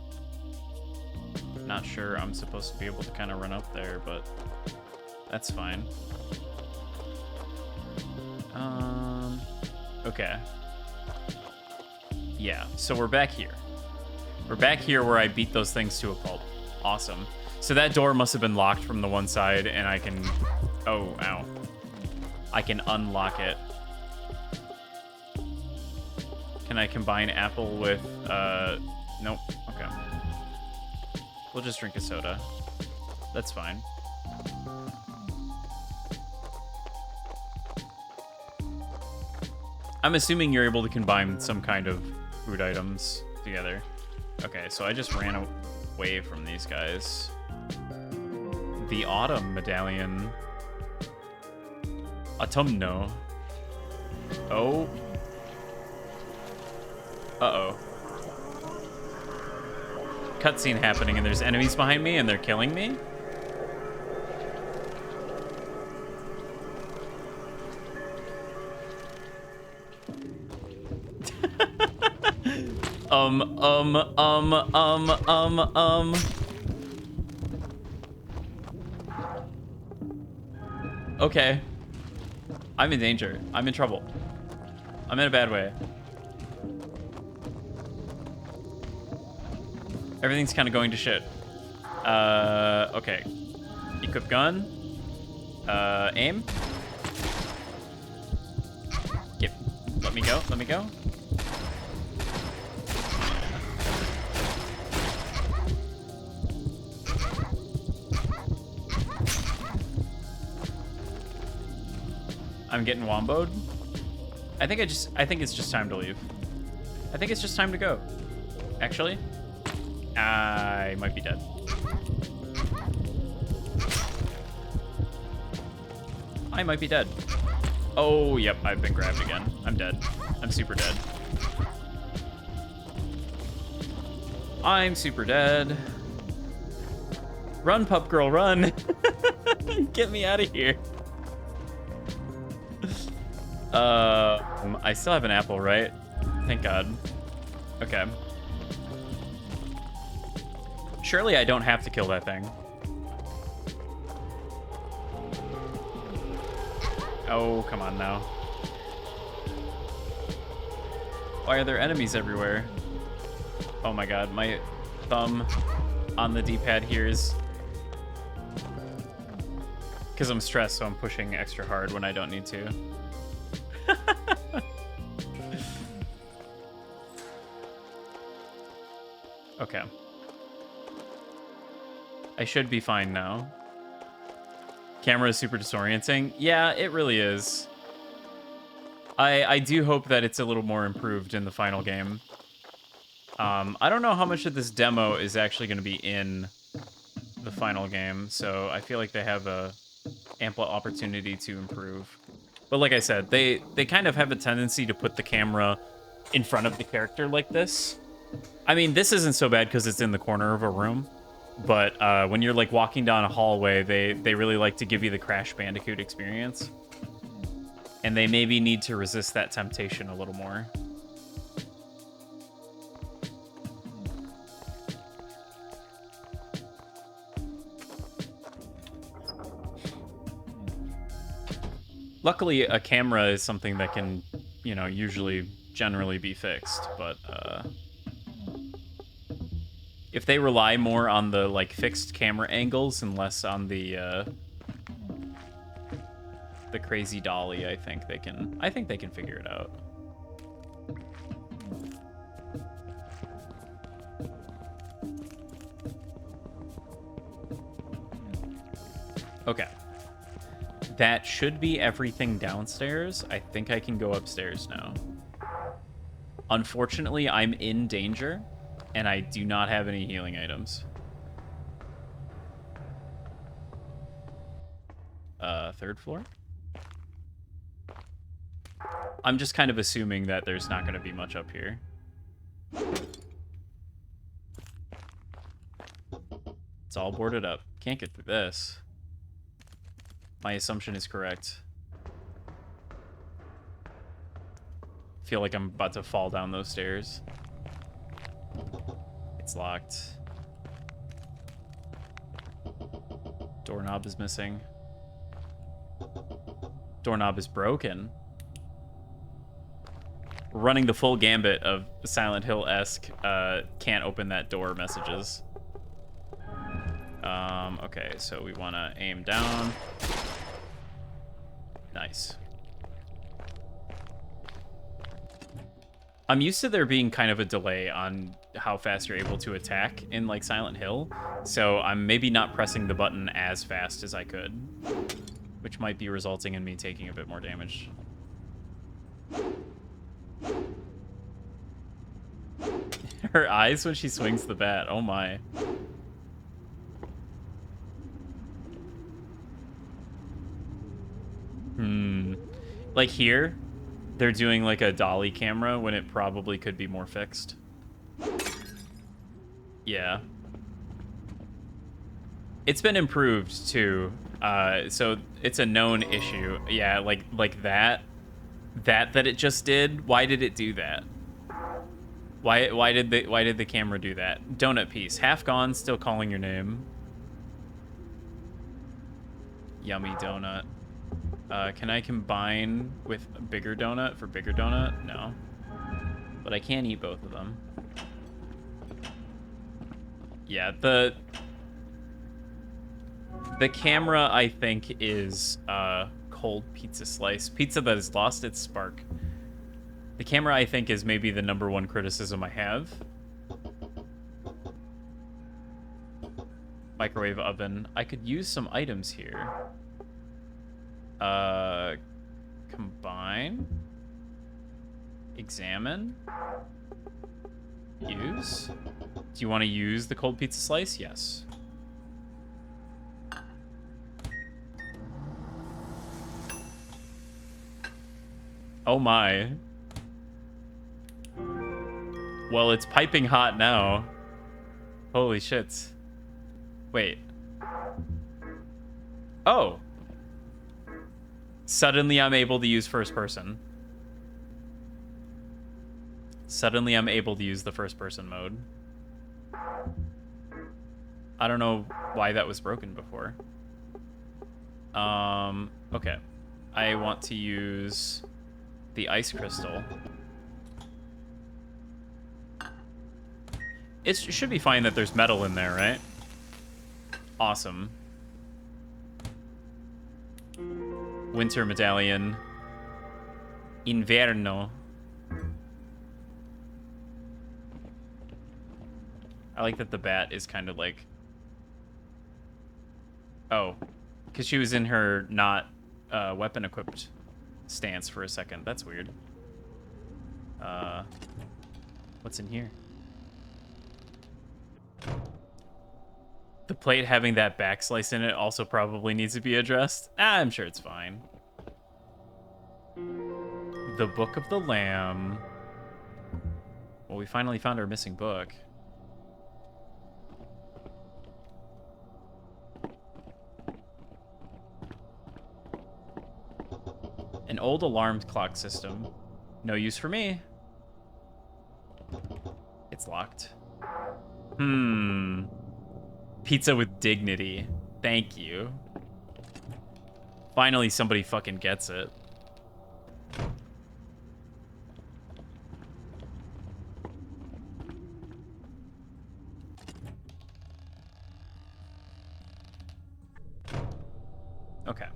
Not sure I'm supposed to be able to kind of run up there, but that's fine. Okay. Yeah, so we're back here. We're back here where I beat those things to a pulp. Awesome. So that door must have been locked from the one side, and I can... Oh, ow. I can unlock it. Can I combine apple with... Nope. Okay. We'll just drink a soda. That's fine. I'm assuming you're able to combine some kind of food items together. Okay, so I just ran away from these guys. The Autumn Medallion. Autumno. Oh. Uh-oh. Cutscene happening and there's enemies behind me and they're killing me? Okay. I'm in danger. I'm in trouble. I'm in a bad way. Everything's kind of going to shit. Okay. Equip gun. Aim. Let me go. Let me go. I'm getting womboed. I think it's just time to leave. I think it's just time to go. Actually, I might be dead. I might be dead. Oh, yep, I've been grabbed again. I'm dead. I'm super dead. I'm super dead. Run, pup girl, run. Get me out of here. I still have an apple, right? Thank God. Okay. Surely I don't have to kill that thing. Oh, come on now. Why are there enemies everywhere? Oh my God, my thumb on the D-pad here is... Because I'm stressed, so I'm pushing extra hard when I don't need to. Okay. I should be fine now. Camera is super disorienting. Yeah, it really is. I do hope that it's a little more improved in the final game. I don't know how much of this demo is actually going to be in the final game, so I feel like they have a ample opportunity to improve. But like I said, they kind of have a tendency to put the camera in front of the character like this. I mean, this isn't so bad because it's in the corner of a room, but when you're like walking down a hallway, they really like to give you the Crash Bandicoot experience. And they maybe need to resist that temptation a little more. Luckily, a camera is something that can, you know, usually generally be fixed, but if they rely more on the like fixed camera angles and less on the crazy dolly, I think they can figure it out. Okay. That should be everything downstairs. I think I can go upstairs now. Unfortunately, I'm in danger, and I do not have any healing items. Third floor? I'm just kind of assuming that there's not going to be much up here. It's all boarded up. Can't get through this. My assumption is correct. feel like I'm about to fall down those stairs. It's locked. Doorknob is missing. Doorknob is broken. Running the full gambit of Silent Hill-esque can't open that door messages. Okay, so we want to aim down. Nice. I'm used to there being kind of a delay on how fast you're able to attack in like Silent Hill, so I'm maybe not pressing the button as fast as I could, which might be resulting in me taking a bit more damage. Her eyes when she swings the bat, oh my. Like here, they're doing like a dolly camera when it probably could be more fixed. Yeah. It's been improved too. So it's a known issue. Yeah, like that it just did. Why did it do that? Why did the camera do that? Donut piece. Half gone, still calling your name. Yummy donut. Can I combine with a bigger donut for bigger donut? No. But I can eat both of them. Yeah, the camera, I think, is cold pizza slice. Pizza that has lost its spark. The camera, I think, is maybe the #1 criticism I have. Microwave oven. I could use some items here. Combine. Examine. Use. Do you want to use the cold pizza slice? Yes. Oh my. Well, it's piping hot now. Holy shit. Wait. Oh. Suddenly I'm able to use first person. Suddenly I'm able to use the first person mode. I don't know why that was broken before. Okay. I want to use the ice crystal. It should be fine that there's metal in there, right? Awesome. Winter medallion. Inverno. I like that the bat is kind of like... Oh. Because she was in her not weapon-equipped stance for a second. That's weird. What's in here? The plate having that back slice in it also probably needs to be addressed. I'm sure it's fine. The Book of the Lamb. Well, we finally found our missing book. An old alarm clock system. No use for me. It's locked. Pizza with dignity. Thank you. Finally, somebody fucking gets it. Okay.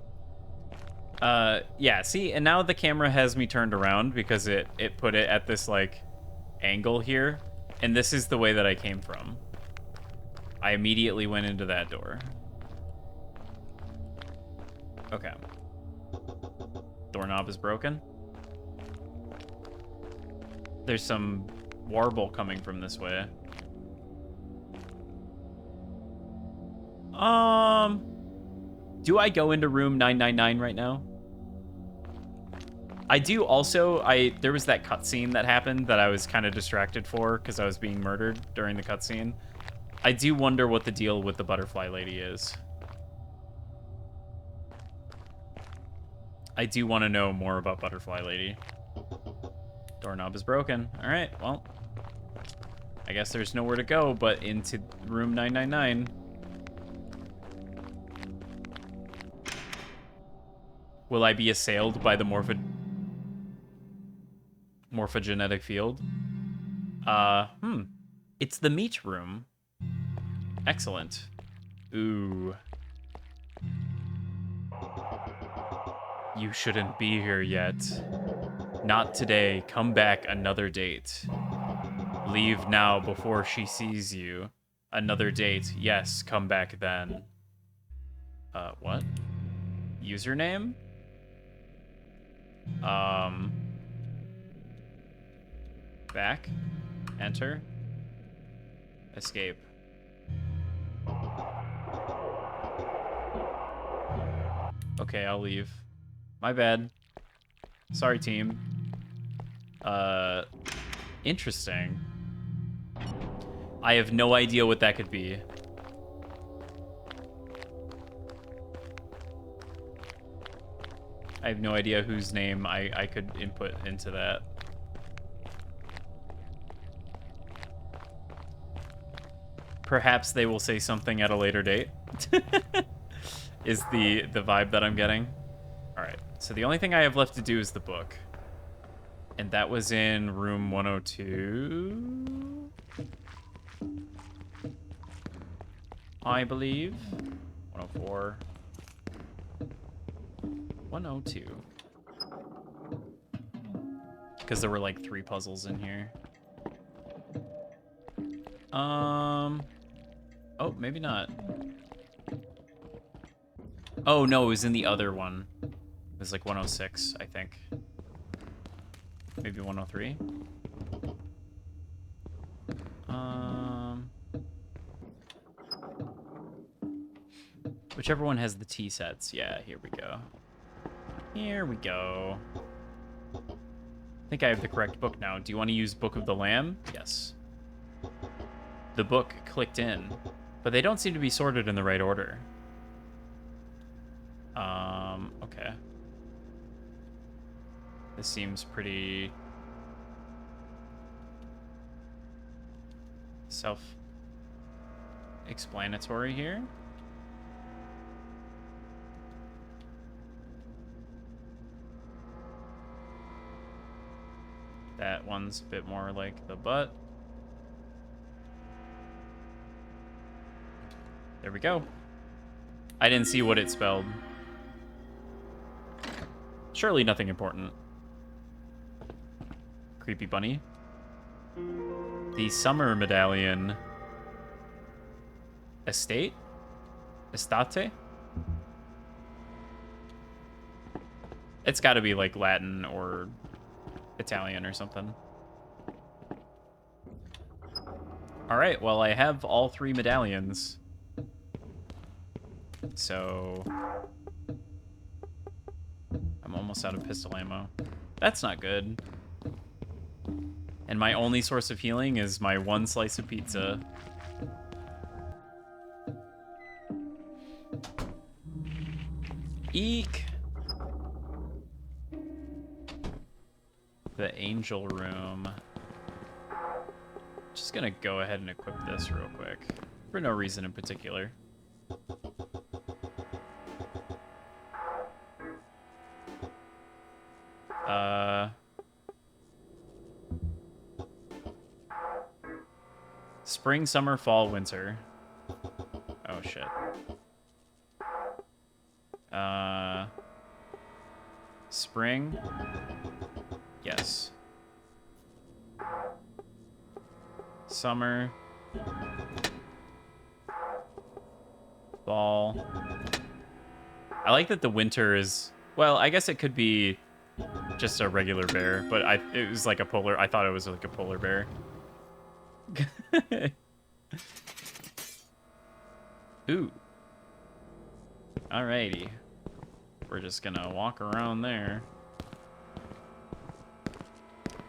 Yeah, see, and now the camera has me turned around because it put it at this, like, angle here. And this is the way that I came from. I immediately went into that door. Okay. Doorknob is broken. There's some warble coming from this way. Do I go into room 999 right now? I do also, there was that cutscene that happened that I was kind of distracted for because I was being murdered during the cutscene. I do wonder what the deal with the butterfly lady is. I do want to know more about butterfly lady. Doorknob is broken. All right, well, I guess there's nowhere to go but into room 999. Will I be assailed by the morphogenetic field? It's the meat room. Excellent. Ooh. You shouldn't be here yet. Not today. Come back another date. Leave now before she sees you. Another date. Yes, come back then. What? Username? Back. Enter. Escape. Okay, I'll leave. My bad. Sorry, team. Interesting. I have no idea what that could be. I have no idea whose name I could input into that. Perhaps they will say something at a later date. Is the vibe that I'm getting. All right, so the only thing I have left to do is the book. And that was in room 102, I believe. 104. 102. Because there were like 3 puzzles in here. Oh, maybe not. Oh, no, it was in the other one. It was like 106, I think. Maybe 103. Whichever one has the T sets. Yeah, here we go. Here we go. I think I have the correct book now. Do you want to use Book of the Lamb? Yes. The book clicked in, but they don't seem to be sorted in the right order. Okay. This seems pretty self-explanatory here. That one's a bit more like the butt. There we go. I didn't see what it spelled. Surely nothing important. Creepy bunny. The summer medallion. Estate? Estate? It's got to be like Latin or Italian or something. All right, well, I have all 3 medallions. So I'm almost out of pistol ammo. That's not good. And my only source of healing is my 1 slice of pizza. Eek! The angel room. Just gonna go ahead and equip this real quick. For no reason in particular. Spring, summer, fall, winter. Oh, shit. Spring. Yes. Summer. Fall. I like that the winter is... Well, I guess it could be just a regular bear, but it was like a polar... I thought it was like a polar bear. Ooh. Alrighty. We're just gonna walk around there.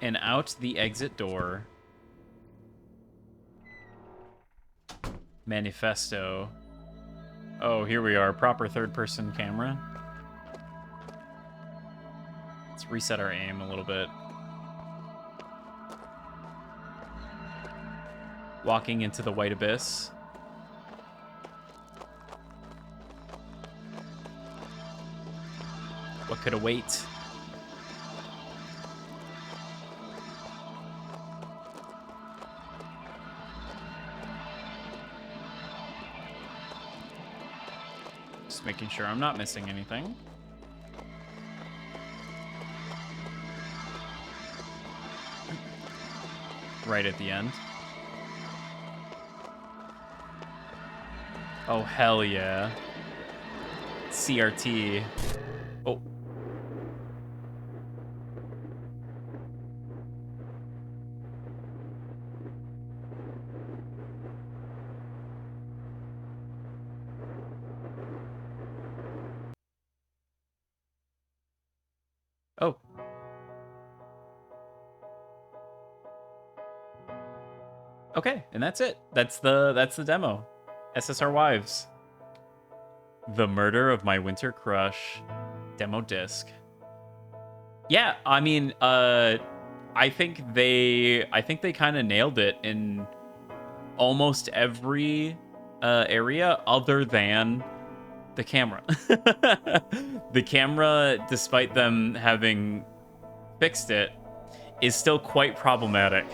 And out the exit door. Manifesto. Oh, here we are. Proper third-person camera. Let's reset our aim a little bit. walking into the white abyss. What could await? Just making sure I'm not missing anything. Right at the end. Oh, hell yeah. CRT. Oh. Oh. Okay, and that's it. That's the demo. SSR Wives. The Murder of My Winter Crush demo disc. Yeah, I mean, I think they kind of nailed it in almost every area other than the camera. The camera, despite them having fixed it, is still quite problematic.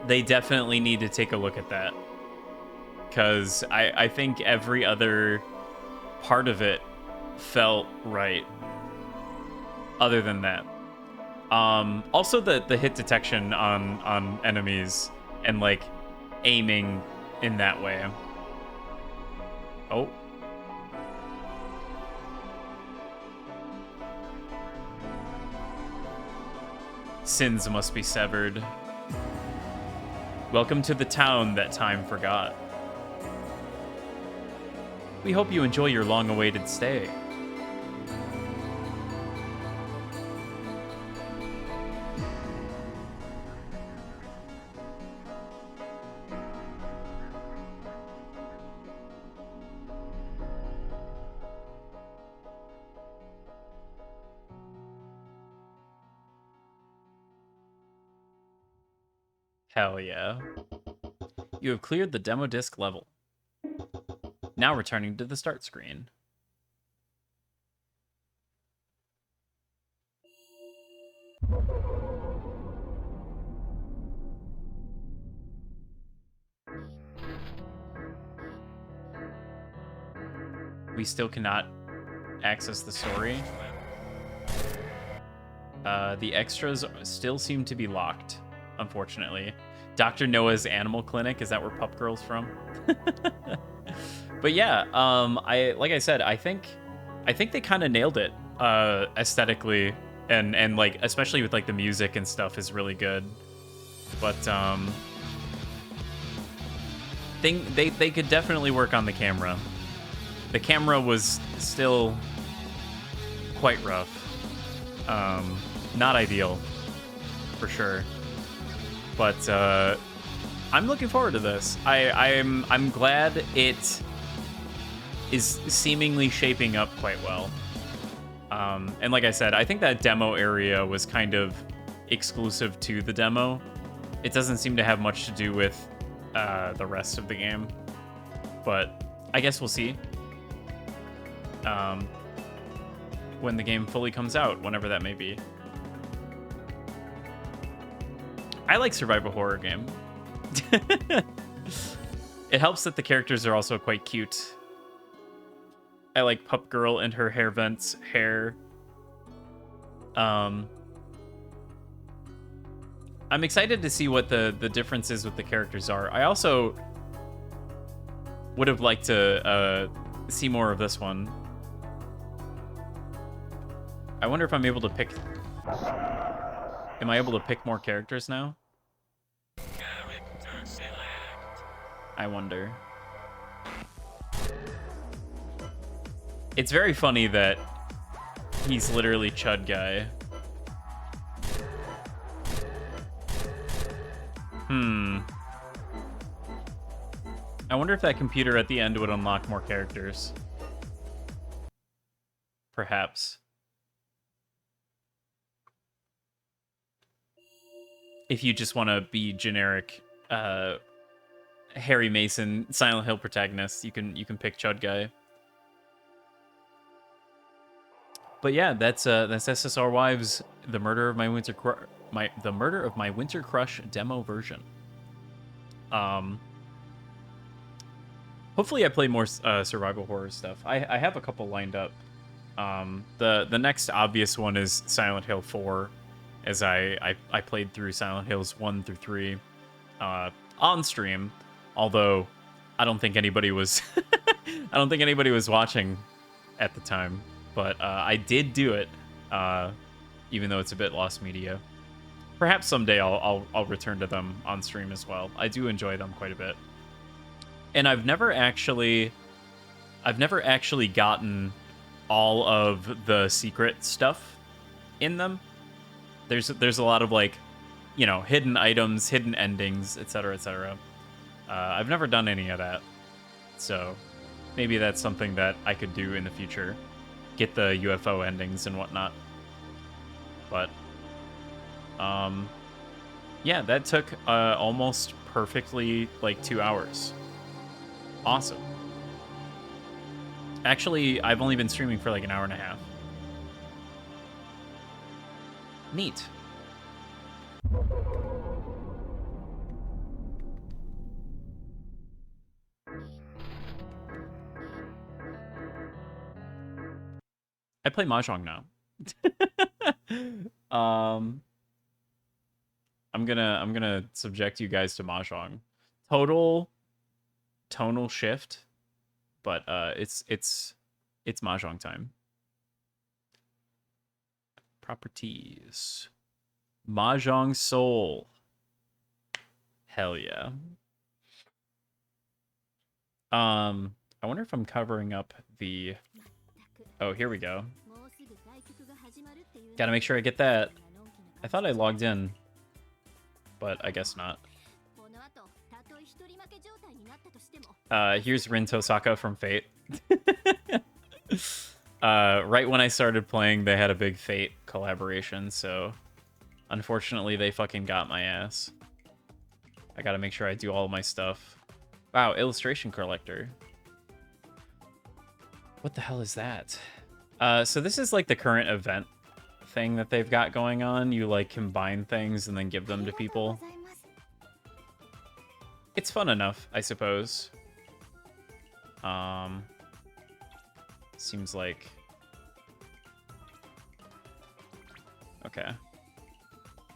They definitely need to take a look at that, because I think every other part of it felt right other than that. Also the hit detection on enemies and like aiming in that way. Oh. Sins must be severed. Welcome to the town that time forgot. We hope you enjoy your long-awaited stay. Hell yeah. You have cleared the demo disc level. Now returning to the start screen. We still cannot access the story. The extras still seem to be locked, unfortunately. Dr. Noah's Animal Clinic, is that where Pup Girl's from? But yeah, like I said, I think they kind of nailed it aesthetically, and like especially with like the music and stuff is really good. But they could definitely work on the camera. The camera was still quite rough. Not ideal, for sure. But I'm looking forward to this. I'm glad it is seemingly shaping up quite well. And like I said, I think that demo area was kind of exclusive to the demo. It doesn't seem to have much to do with the rest of the game. But I guess we'll see. When the game fully comes out, whenever that may be. I like survival horror game. It helps that the characters are also quite cute. I like Pup Girl and her hair vents hair. I'm excited to see what the differences with the characters are. I also would have liked to see more of this one. I wonder if I'm able to pick... Am I able to pick more characters now? I wonder. It's very funny that he's literally Chud Guy. I wonder if that computer at the end would unlock more characters. Perhaps. if you just want to be generic Harry Mason Silent Hill protagonist, you can pick Chud Guy. But yeah, that's SSR Wives, the murder of my winter crush demo version. Hopefully I play more survival horror stuff. I have a couple lined up. The next obvious one is Silent Hill 4, as I played through Silent Hills 1 through 3 on stream, although I don't think anybody was I don't think anybody was watching at the time, but I did do it, even though it's a bit lost media. Perhaps someday I'll return to them on stream as well. I do enjoy them quite a bit. And I've never actually gotten all of the secret stuff in them. There's a lot of, like, you know, hidden items, hidden endings, etc., etc. I've never done any of that, so maybe that's something that I could do in the future. Get the UFO endings and whatnot. But yeah, that took almost perfectly like 2 hours. Awesome. Actually, I've only been streaming for like an hour and a half. Neat. I play Mahjong now. I'm gonna subject you guys to Mahjong. Total tonal shift, but it's Mahjong time. Properties. Mahjong Soul. Hell yeah. I wonder if I'm covering up the... Oh, here we go. Gotta make sure I get that. I thought I logged in, but I guess not. Here's Rin Tosaka from Fate. Right when I started playing, they had a big Fate collaboration, so unfortunately they fucking got my ass. I gotta make sure I do all my stuff. Wow, illustration collector. What the hell is that? So this is like the current event thing that they've got going on. You like combine things and then give them to people. It's fun enough, I suppose. Seems like... Okay.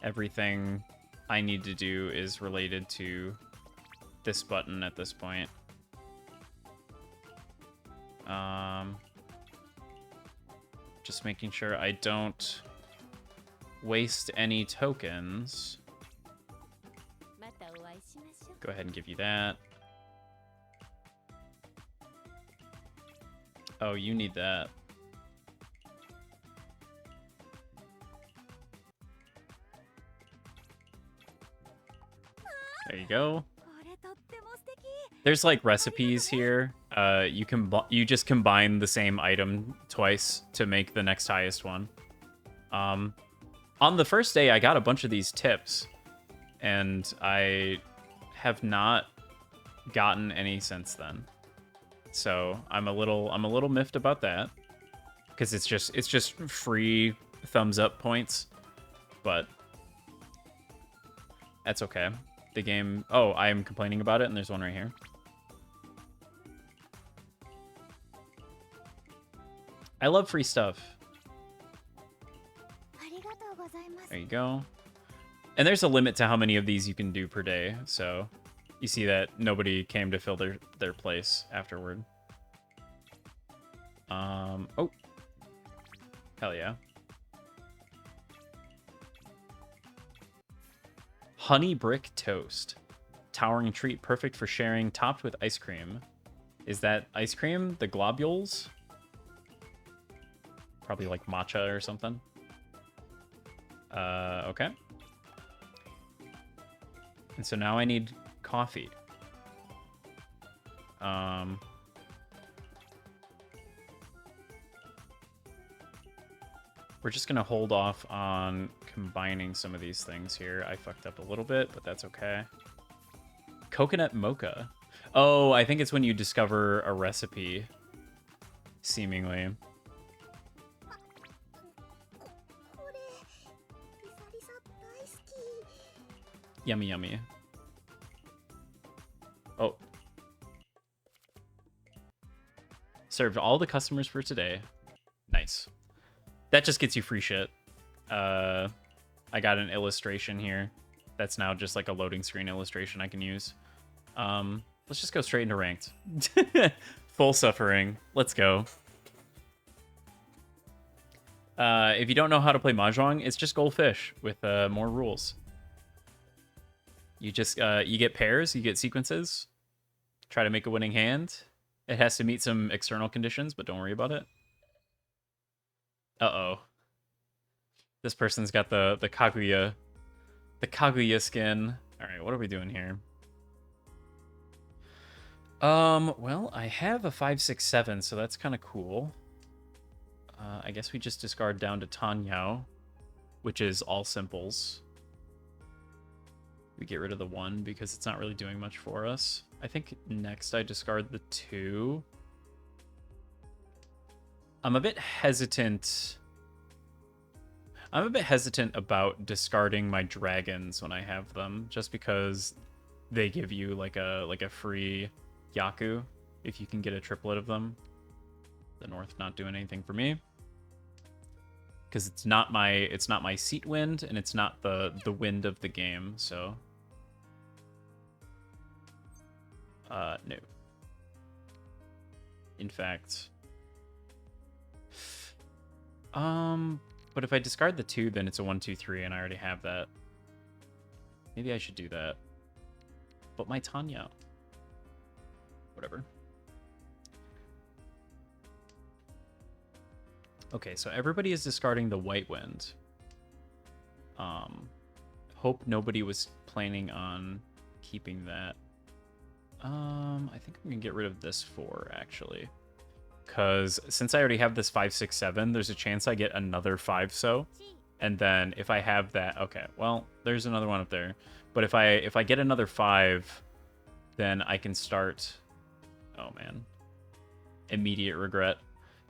Everything I need to do is related to this button at this point. Just making sure I don't waste any tokens. Go ahead and give you that. Oh, you need that. There you go. There's like recipes here. You just combine the same item twice to make the next highest one. On the first day, I got a bunch of these tips, and I have not gotten any since then. So I'm a little miffed about that, because it's just free thumbs up points, but that's okay. The game... Oh, I am complaining about it, and there's one right here. I love free stuff. There you go. And there's a limit to how many of these you can do per day, so you see that nobody came to fill their place afterward. Oh. Hell yeah. Honey brick toast. Towering treat perfect for sharing, topped with ice cream. Is that ice cream? The globules? Probably like matcha or something. Okay. And so now I need coffee. We're just gonna hold off on combining some of these things here. I fucked up a little bit, but that's okay. Coconut mocha. Oh, I think it's when you discover a recipe, seemingly. Yummy, yummy. Oh. Served all the customers for today. Nice. That just gets you free shit. I got an illustration here. That's now just like a loading screen illustration I can use. Let's just go straight into ranked. Full suffering. Let's go. If you don't know how to play Mahjong, it's just Goldfish with more rules. You just you get pairs, you get sequences. Try to make a winning hand. It has to meet some external conditions, but don't worry about it. Uh-oh. This person's got the Kaguya skin. All right, what are we doing here? Well, I have a 5/6/7, so that's kind of cool. I guess we just discard down to Tanyao, which is all simples. We get rid of the 1 because it's not really doing much for us. I think next I discard the 2. I'm a bit hesitant about discarding my dragons when I have them, just because they give you like a free Yaku if you can get a triplet of them. The North not doing anything for me, because it's not my seat wind, and it's not the wind of the game. So no. In fact, but if I discard the 2, then it's a 1, 2, 3, and I already have that. Maybe I should do that. But my Tanya. Whatever. Okay, so everybody is discarding the White Wind. Hope nobody was planning on keeping that. I think I'm gonna get rid of this 4, actually. Because since I already have this 5/6/7, there's a chance I get another 5 so. And then if I have that, okay, well, there's another one up there. But if I get another 5, then I can start. Oh man, immediate regret.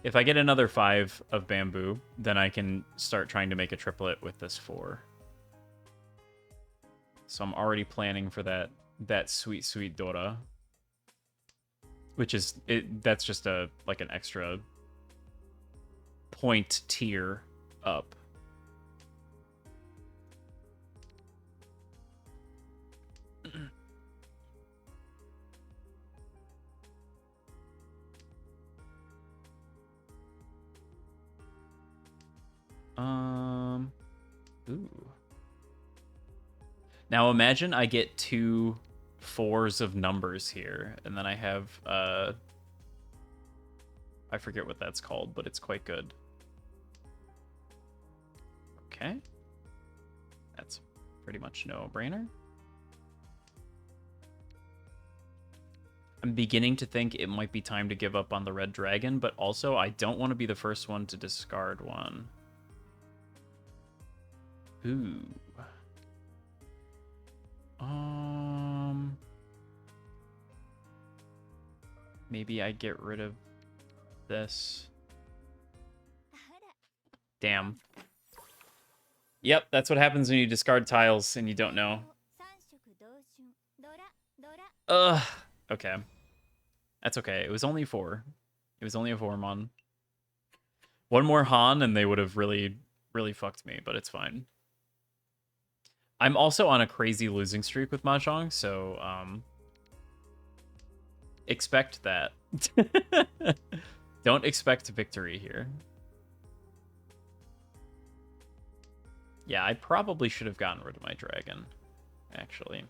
If I get another 5 of bamboo, then I can start trying to make a triplet with this 4. So I'm already planning for that sweet, sweet Dora. Which is that's just an extra point tier up. Ooh. Now imagine I get 2 4s of numbers here, and then I have I forget what that's called, but it's quite good. Okay. That's pretty much no-brainer. I'm beginning to think it might be time to give up on the red dragon, but also I don't want to be the first one to discard one. Ooh. Maybe I get rid of this. Damn. Yep, that's what happens when you discard tiles and you don't know. Ugh. Okay. That's okay. It was only 4. It was only a 4-mon. One more Han and they would have really, really fucked me, but it's fine. I'm also on a crazy losing streak with Mahjong, so expect that. Don't expect victory here. Yeah, I probably should have gotten rid of my dragon, actually.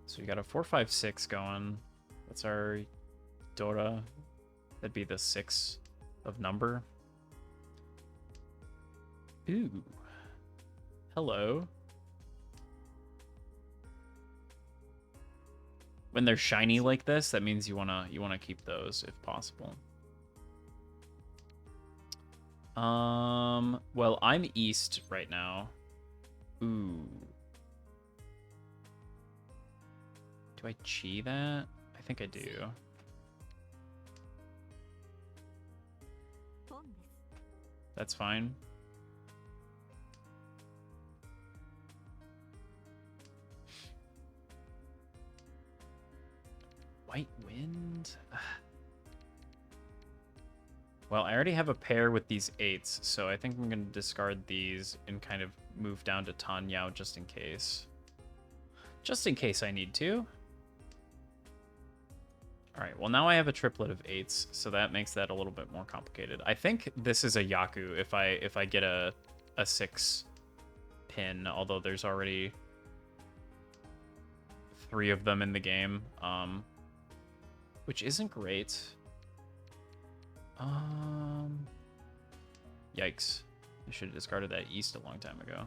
So we got a 4/5/6 going. That's our Dora. That'd be the 6 of number. Ooh. Hello. When they're shiny like this, that means you wanna keep those if possible. Well, I'm east right now. Ooh. Do I chi that? I think I do. That's fine. White wind? Well, I already have a pair with these 8s, so I think I'm going to discard these and kind of move down to Tan Yao just in case. Just in case I need to. All right, well, now I have a triplet of 8s, so that makes that a little bit more complicated. I think this is a Yaku if I get a 6 pin, although there's already 3 of them in the game, which isn't great. Yikes. I should have discarded that east a long time ago.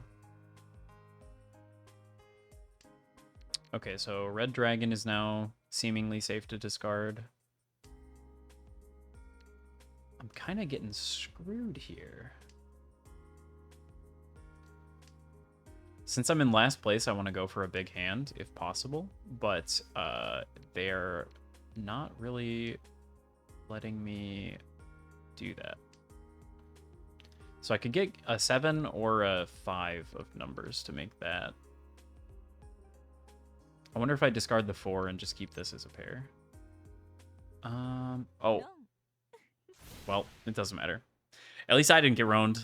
Okay, so red dragon is now seemingly safe to discard. I'm kind of getting screwed here. Since I'm in last place, I want to go for a big hand if possible, but they're not really letting me do that. So I could get a 7 or a 5 of numbers to make that. I wonder if I discard the 4 and just keep this as a pair. Oh. Well, it doesn't matter. At least I didn't get roaned.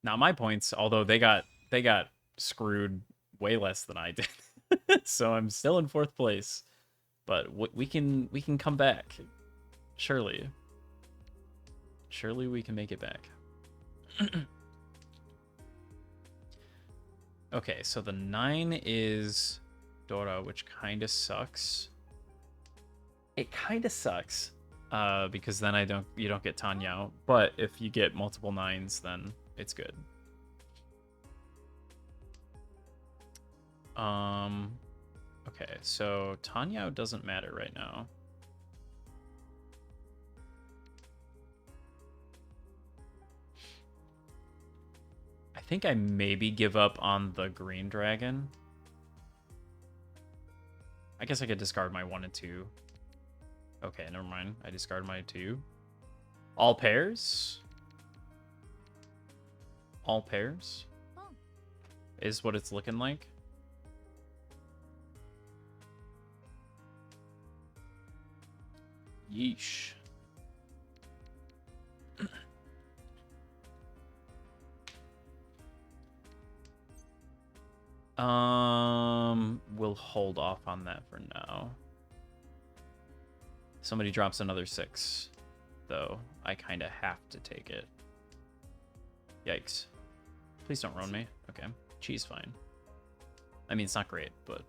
Now my points, although they got screwed way less than I did. So I'm still in 4th place. But we can come back. Surely. Surely we can make it back. Okay, so the 9 is Dora, which kind of sucks. It kind of sucks. Because then you don't get Tan Yao. But if you get multiple 9s, then it's good. Okay, so Tan Yao doesn't matter right now. I think I maybe give up on the green dragon. I guess I could discard my 1 and 2. Okay, never mind. I discard my 2. All pairs? All pairs? Is what it's looking like. Yeesh. We'll hold off on that for now. Somebody drops another 6, though. I kind of have to take it. Yikes. Please don't ruin me. Okay. Cheese fine. I mean, it's not great, but...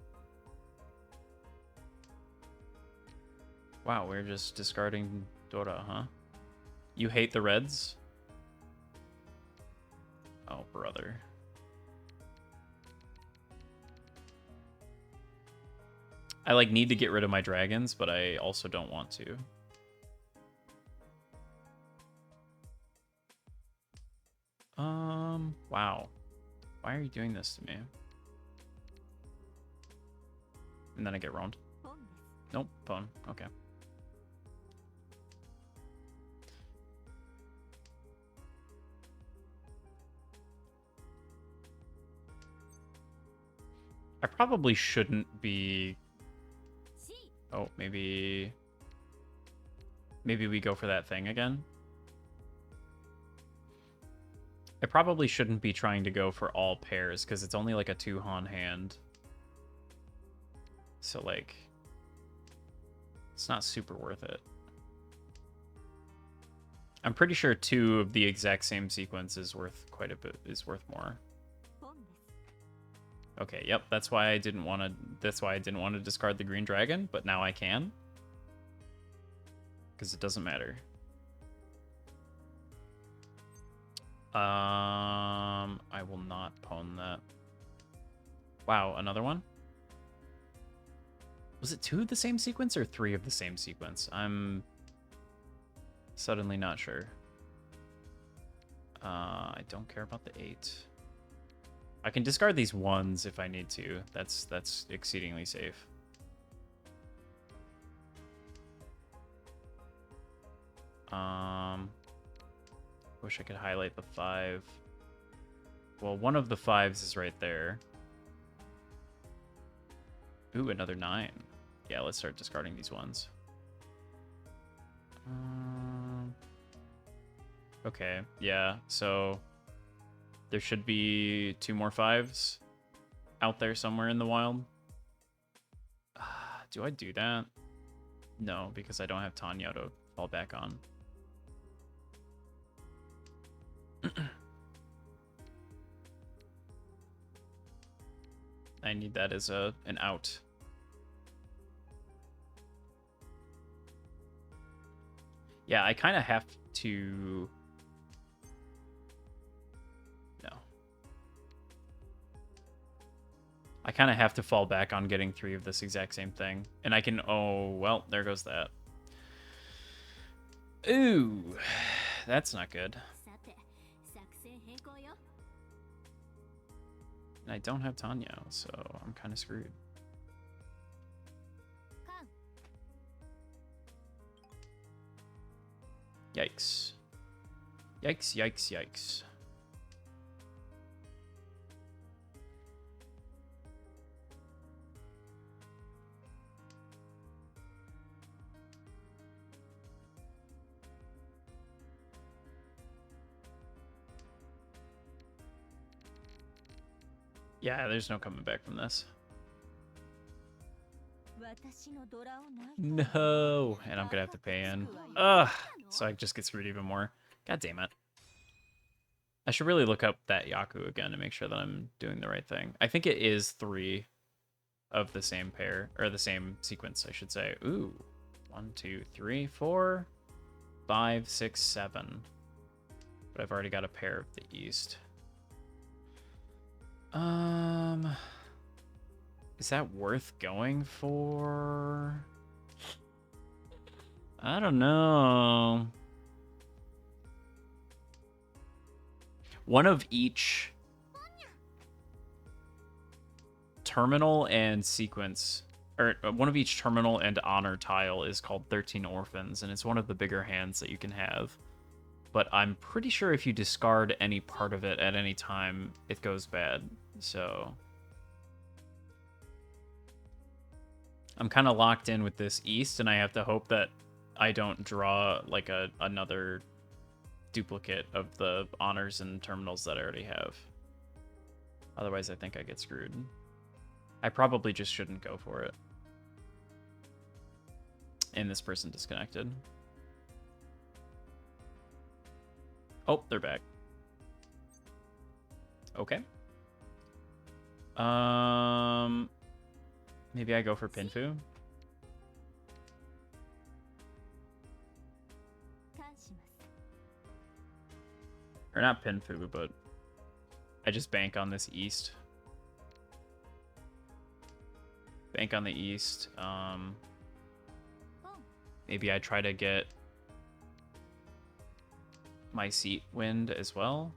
Wow, we're just discarding Dora, huh? You hate the reds? Oh, brother. I, like, need to get rid of my dragons, but I also don't want to. Wow. Why are you doing this to me? And then I get roamed. Nope, phone. Okay. I probably shouldn't be... Oh, maybe we go for that thing again. I probably shouldn't be trying to go for all pairs, because it's only like a 2-Han hand. So, like, it's not super worth it. I'm pretty sure 2 of the exact same sequence is worth quite a bit, is worth more. Okay, yep, that's why I didn't want to discard the green dragon, but now I can. Because it doesn't matter. I will not pawn that. Wow, another one? Was it 2 of the same sequence or 3 of the same sequence? I'm suddenly not sure. I don't care about the 8. I can discard these 1s if I need to. That's exceedingly safe. Wish I could highlight the 5. Well, one of the 5s is right there. Ooh, another 9. Yeah, let's start discarding these ones. Okay, yeah, so there should be 2 more 5s out there somewhere in the wild. Do I do that? No, because I don't have Tanya to fall back on. I need that as an out. Yeah, I kind of have to... No. I kind of have to fall back on getting 3 of this exact same thing. And I can... Oh, well, there goes that. Ooh, that's not good. And I don't have Tanya, so I'm kind of screwed. Yikes. Yikes, yikes, yikes. Yeah, there's no coming back from this. No, and I'm gonna have to pay in. Ugh, so I just get screwed even more. God damn it. I should really look up that Yaku again to make sure that I'm doing the right thing. I think it is 3 of the same pair, or the same sequence, I should say. Ooh, 1, 2, 3, 4, 5, 6, 7. But I've already got a pair of the East. Is that worth going for? I don't know. One of each terminal and sequence, or one of each terminal and honor tile is called 13 Orphans, and it's one of the bigger hands that you can have. But I'm pretty sure if you discard any part of it at any time, it goes bad. So I'm kind of locked in with this East, and I have to hope that I don't draw like another duplicate of the honors and terminals that I already have. Otherwise, I think I get screwed. I probably just shouldn't go for it. And this person disconnected. Oh, they're back. Okay. Maybe I go for Pinfu. Or not Pinfu, but I just bank on this East. Bank on the East. Maybe I try to get my seat wind as well.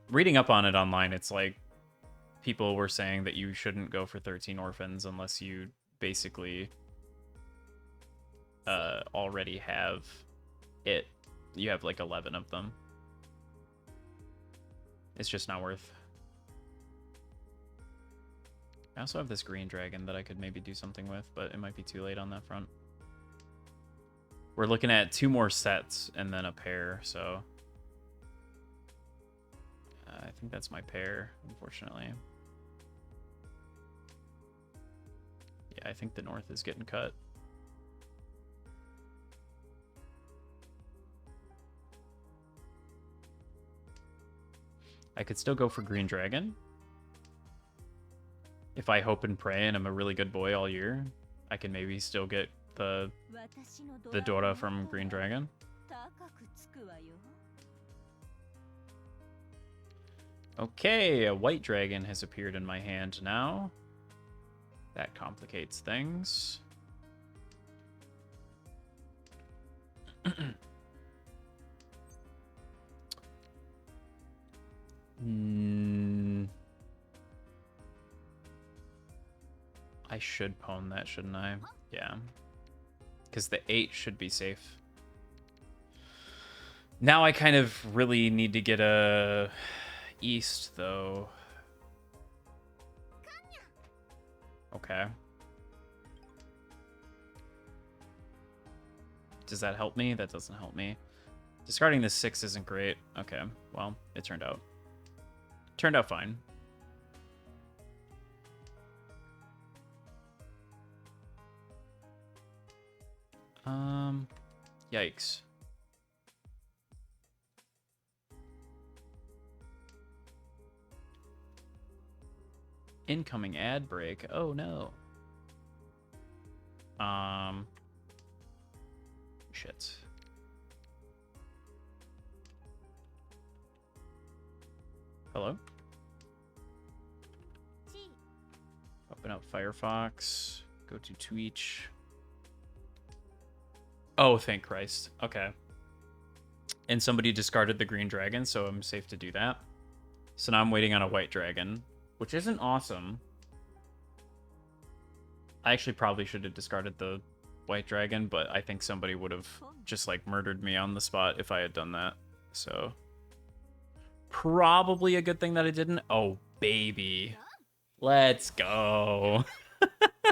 Reading up on it online, it's like people were saying that you shouldn't go for 13 Orphans unless you basically already have it. You have like 11 of them. It's just not worth. I also have this green dragon that I could maybe do something with, but it might be too late on that front. We're looking at 2 more sets and then a pair, so I think that's my pair, unfortunately. Yeah, I think the north is getting cut. I could still go for green dragon. If I hope and pray and I'm a really good boy all year, I can maybe still get the Dora from green dragon. Okay, a white dragon has appeared in my hand now. That complicates things. I should pawn that, shouldn't I? Yeah. Because the 8 should be safe. Now I kind of really need to get a east, though. Okay. Does that help me? That doesn't help me. Discarding the 6 isn't great. Okay, well, it turned out. Turned out fine. Yikes. Incoming ad break. Oh no. Shit. Hello? Open up Firefox. Go to Twitch. Oh, thank Christ. Okay. And somebody discarded the green dragon, so I'm safe to do that. So now I'm waiting on a white dragon, which isn't awesome. I actually probably should have discarded the white dragon, but I think somebody would have just, like, murdered me on the spot if I had done that. So probably a good thing that I didn't. Oh, baby. Let's go.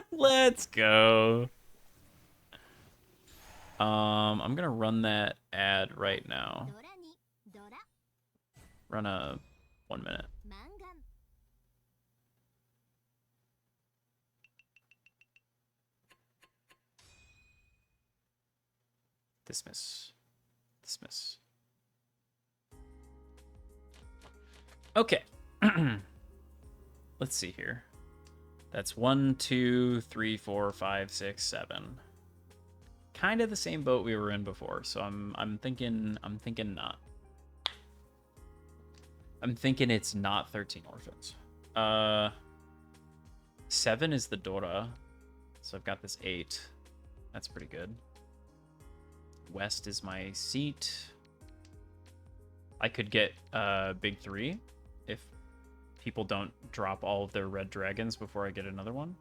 Let's go. I'm gonna run that ad right now. Run a 1 minute. Dismiss. Dismiss. Okay. Let's see here. That's 1, 2, 3, 4, 5, 6, 7. Kind of the same boat we were in before, so I'm thinking not. I'm thinking it's not 13 orphans. 7 is the Dora. So I've got this 8. That's pretty good. West is my seat. I could get big 3 if people don't drop all of their red dragons before I get another one.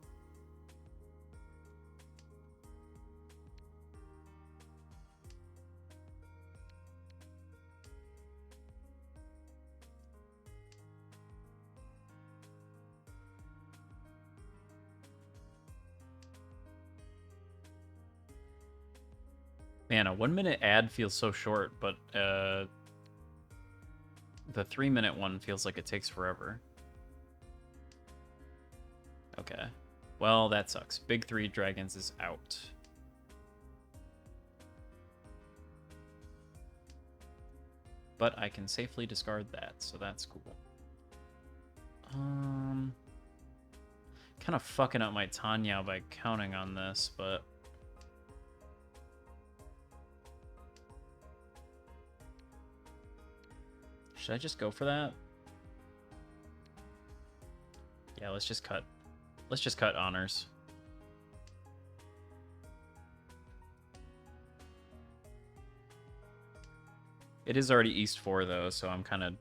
Man, a 1 minute ad feels so short, but the 3 minute one feels like it takes forever. Okay. Well, that sucks. Big 3 dragons is out. But I can safely discard that, so that's cool. Kind of fucking up my Tanya by counting on this, but should I just go for that? Yeah, let's just cut. Let's just cut honors. It is already East 4, though, so I'm kind of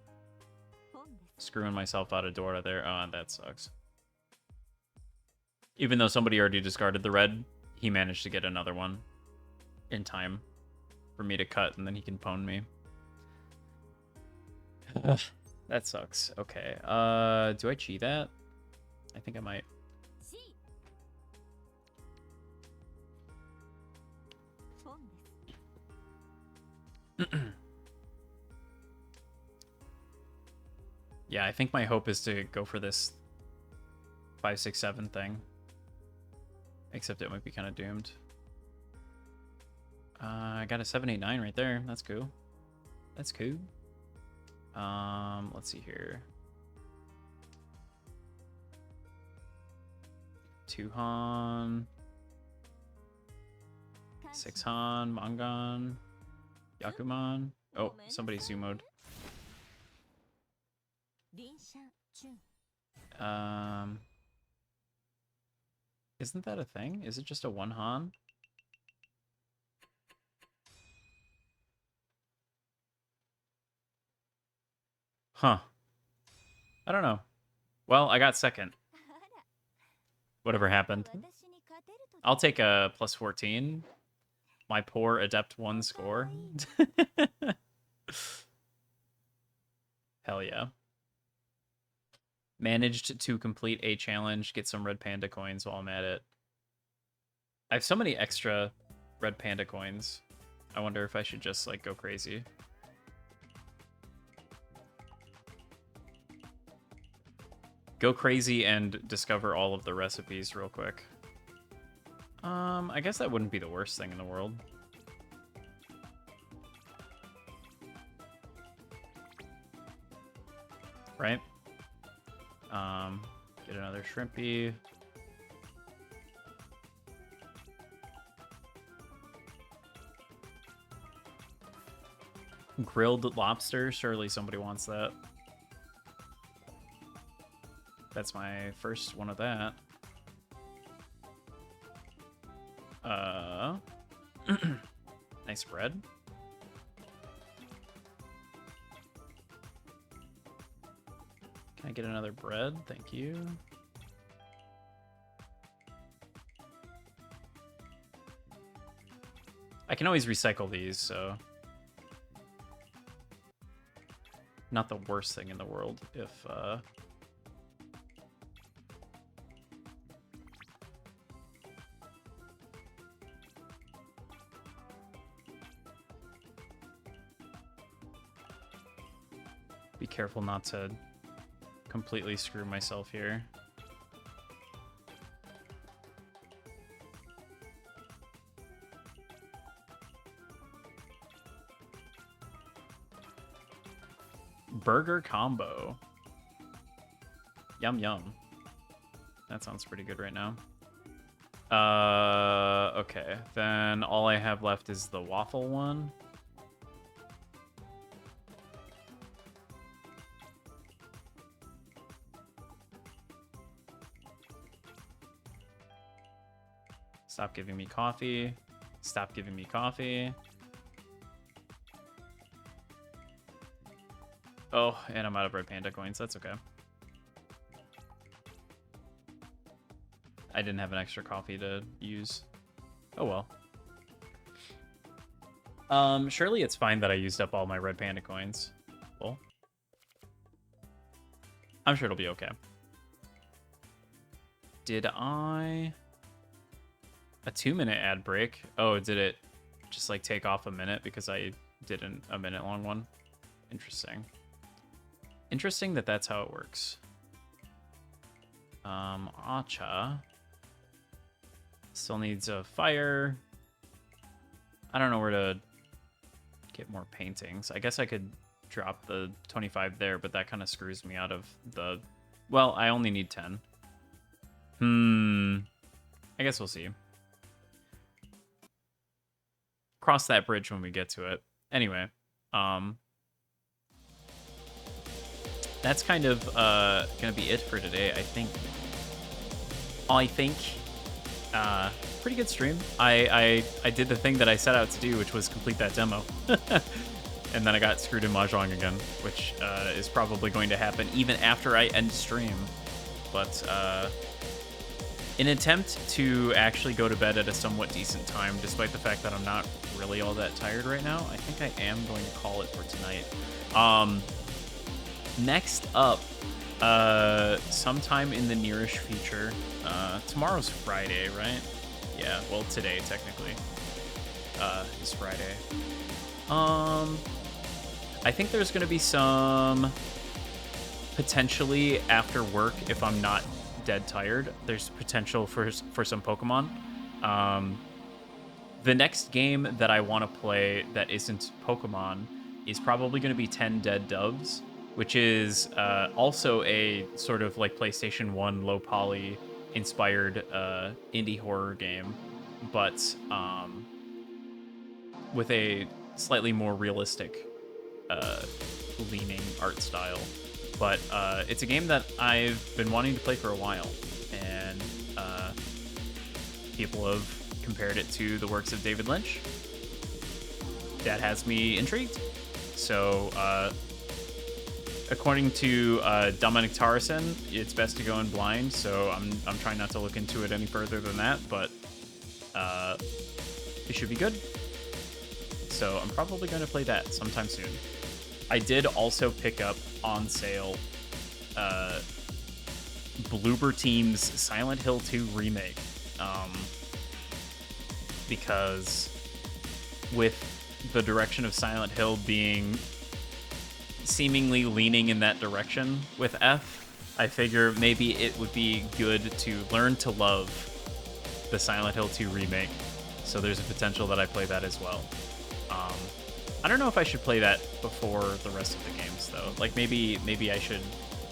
screwing myself out of Dora there. Oh, that sucks. Even though somebody already discarded the red, he managed to get another one in time for me to cut, and then he can pwn me. That sucks. Okay. Do I cheat that? I think I might. Yeah, I think my hope is to go for this 5, 6, 7 thing. Except it might be kind of doomed. I got a 7, 8, 9 right there. That's cool. That's cool. Let's see here. 2 Han. 6 Han. Mangan. Yakuman. Oh, somebody sumoed. Isn't that a thing? Is it just a one Han? Huh. I don't know. Well, I got second. Whatever happened. I'll take a plus 14. My poor Adept 1 score. Hell yeah. Managed to complete a challenge, get some red panda coins while I'm at it. I have so many extra red panda coins. I wonder if I should just, like, go crazy. Go crazy and discover all of the recipes real quick. I guess that wouldn't be the worst thing in the world. Right? Get another shrimpy. Grilled lobster. Surely somebody wants that. That's my first one of that. Nice bread. Can I get another bread? Thank you. I can always recycle these, so... Not the worst thing in the world if, Be careful not to completely screw myself here. Burger combo. Yum yum. That sounds pretty good right now. Okay. Then all I have left is the waffle one. Stop giving me coffee. Stop giving me coffee. Oh, and I'm out of red panda coins. That's okay. I didn't have an extra coffee to use. Oh well. Surely it's fine that I used up all my red panda coins. Well, I'm sure it'll be okay. Did I... A 2-minute ad break? Oh, did it just like take off a minute because I did a minute long one? Interesting. Interesting that that's how it works. Acha. Still needs a fire. I don't know where to get more paintings. I guess I could drop the 25 there, but that kind of screws me out of the... Well, I only need 10. I guess we'll see. Cross that bridge when we get to it. Anyway, that's kind of gonna be it for today, I think. Pretty good stream. I did the thing that I set out to do, which was complete that demo. And then I got screwed in Mahjong again, which is probably going to happen even after I end stream. But in an attempt to actually go to bed at a somewhat decent time, despite the fact that I'm not really all that tired right now, I think I am going to call it for tonight. Next up, sometime in the nearish future, tomorrow's Friday, right? Yeah, well, today, technically, is Friday. I think there's going to be some, potentially after work, if I'm not dead tired, there's potential for some Pokemon. The next game that I want to play that isn't Pokemon is probably going to be 10 Dead Doves, which is also a sort of like PlayStation 1 low poly inspired indie horror game, but with a slightly more realistic leaning art style. But it's a game that I've been wanting to play for a while, and people have compared it to the works of David Lynch. That has me intrigued. So, according to Dominic Tarison, it's best to go in blind. So I'm trying not to look into it any further than that, but it should be good. So I'm probably going to play that sometime soon. I did also pick up on sale Bloober Team's Silent Hill 2 remake, because with the direction of Silent Hill being seemingly leaning in that direction with F, I figure maybe it would be good to learn to love the Silent Hill 2 remake. So there's a potential that I play that as well. I don't know if I should play that before the rest of the games though. Like maybe I should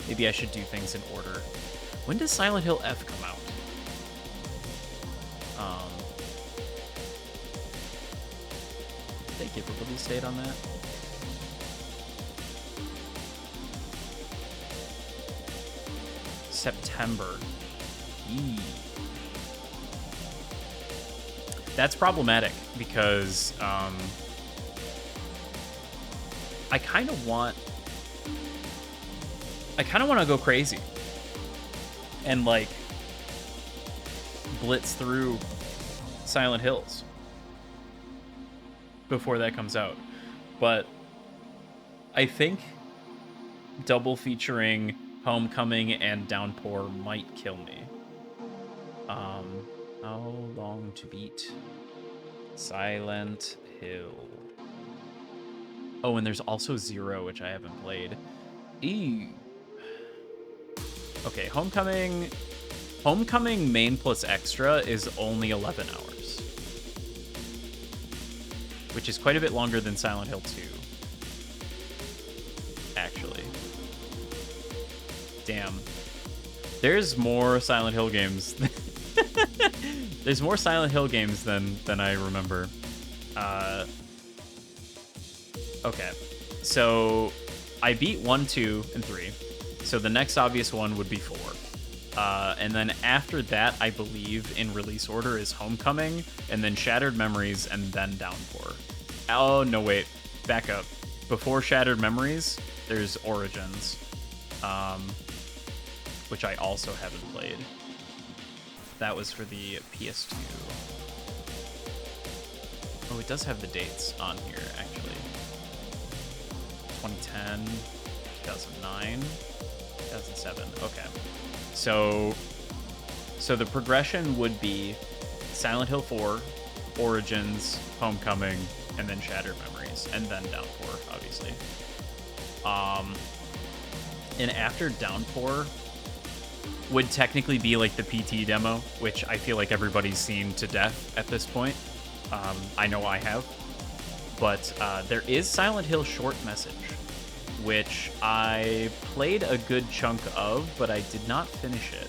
do things in order. When does Silent Hill F come out? Did they give a release date on that? September. Eee. That's problematic because I kind of want to go crazy and like blitz through Silent Hills before that comes out. But I think double featuring Homecoming and Downpour might kill me. How long to beat? Silent Hill. Oh, and there's also Zero, which I haven't played. Ew. Okay, Homecoming main plus extra is only 11 hours, which is quite a bit longer than Silent Hill 2, actually. Damn. There's more Silent Hill games. There's more Silent Hill games than I remember. Okay, so I beat 1, 2, and 3. So the next obvious one would be 4. And then after that, I believe in release order is Homecoming, and then Shattered Memories, and then Downpour. Oh, no, wait. Back up. Before Shattered Memories, there's Origins, which I also haven't played. That was for the PS2. Oh, it does have the dates on here, actually. 2010, 2009, 2007. Okay. So the progression would be Silent Hill 4, Origins, Homecoming, and then Shattered Memories, and then Downpour, obviously. And after Downpour would technically be like the PT demo, which I feel like everybody's seen to death at this point. I know I have. But there is Silent Hill Short Message, which I played a good chunk of, but I did not finish it.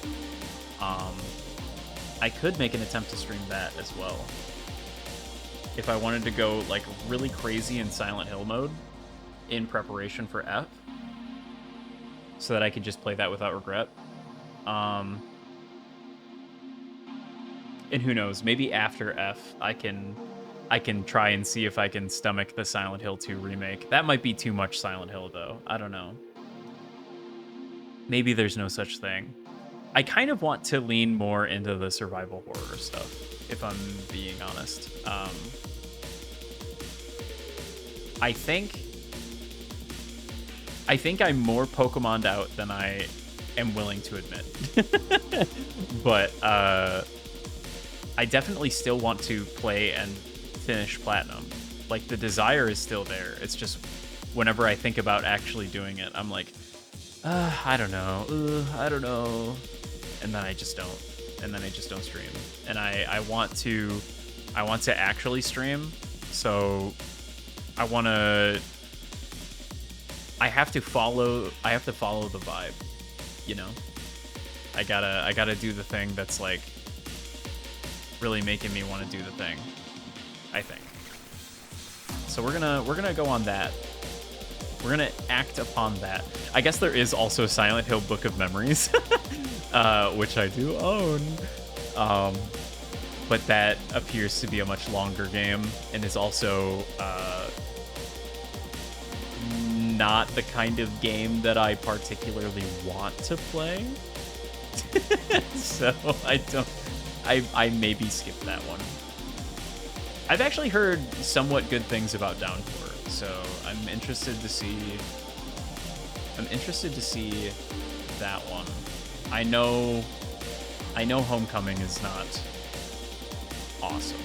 I could make an attempt to stream that as well, if I wanted to go like really crazy in Silent Hill mode in preparation for F, so that I could just play that without regret. And who knows, maybe after F, I can try and see if I can stomach the Silent Hill 2 remake. That might be too much Silent Hill, though. I don't know. Maybe there's no such thing. I kind of want to lean more into the survival horror stuff, if I'm being honest. I think I'm more Pokemon'd out than I am willing to admit. But I definitely still want to play and finish Platinum. Like, the desire is still there. It's just whenever I think about actually doing it, I'm like, I don't know. I don't know. And then I just don't. And then I just don't stream. And I want to actually stream. So I have to follow the vibe, you know? I gotta do the thing that's like really making me want to do the thing, I think. So we're gonna go on that. We're gonna act upon that. I guess there is also Silent Hill Book of Memories, which I do own. But that appears to be a much longer game and is also not the kind of game that I particularly want to play. So I maybe skip that one. I've actually heard somewhat good things about Downpour, so I'm interested to see that one. I know Homecoming is not awesome,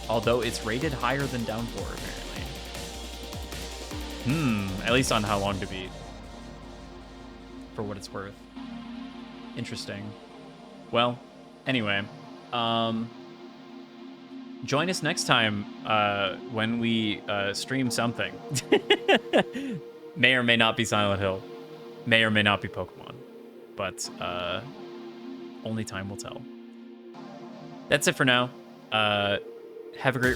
although it's rated higher than Downpour apparently. At least on How Long to Beat, for what it's worth. Interesting. Well, anyway, join us next time when we stream something. May or may not be Silent Hill. May or may not be Pokemon. But only time will tell. That's it for now. Have a great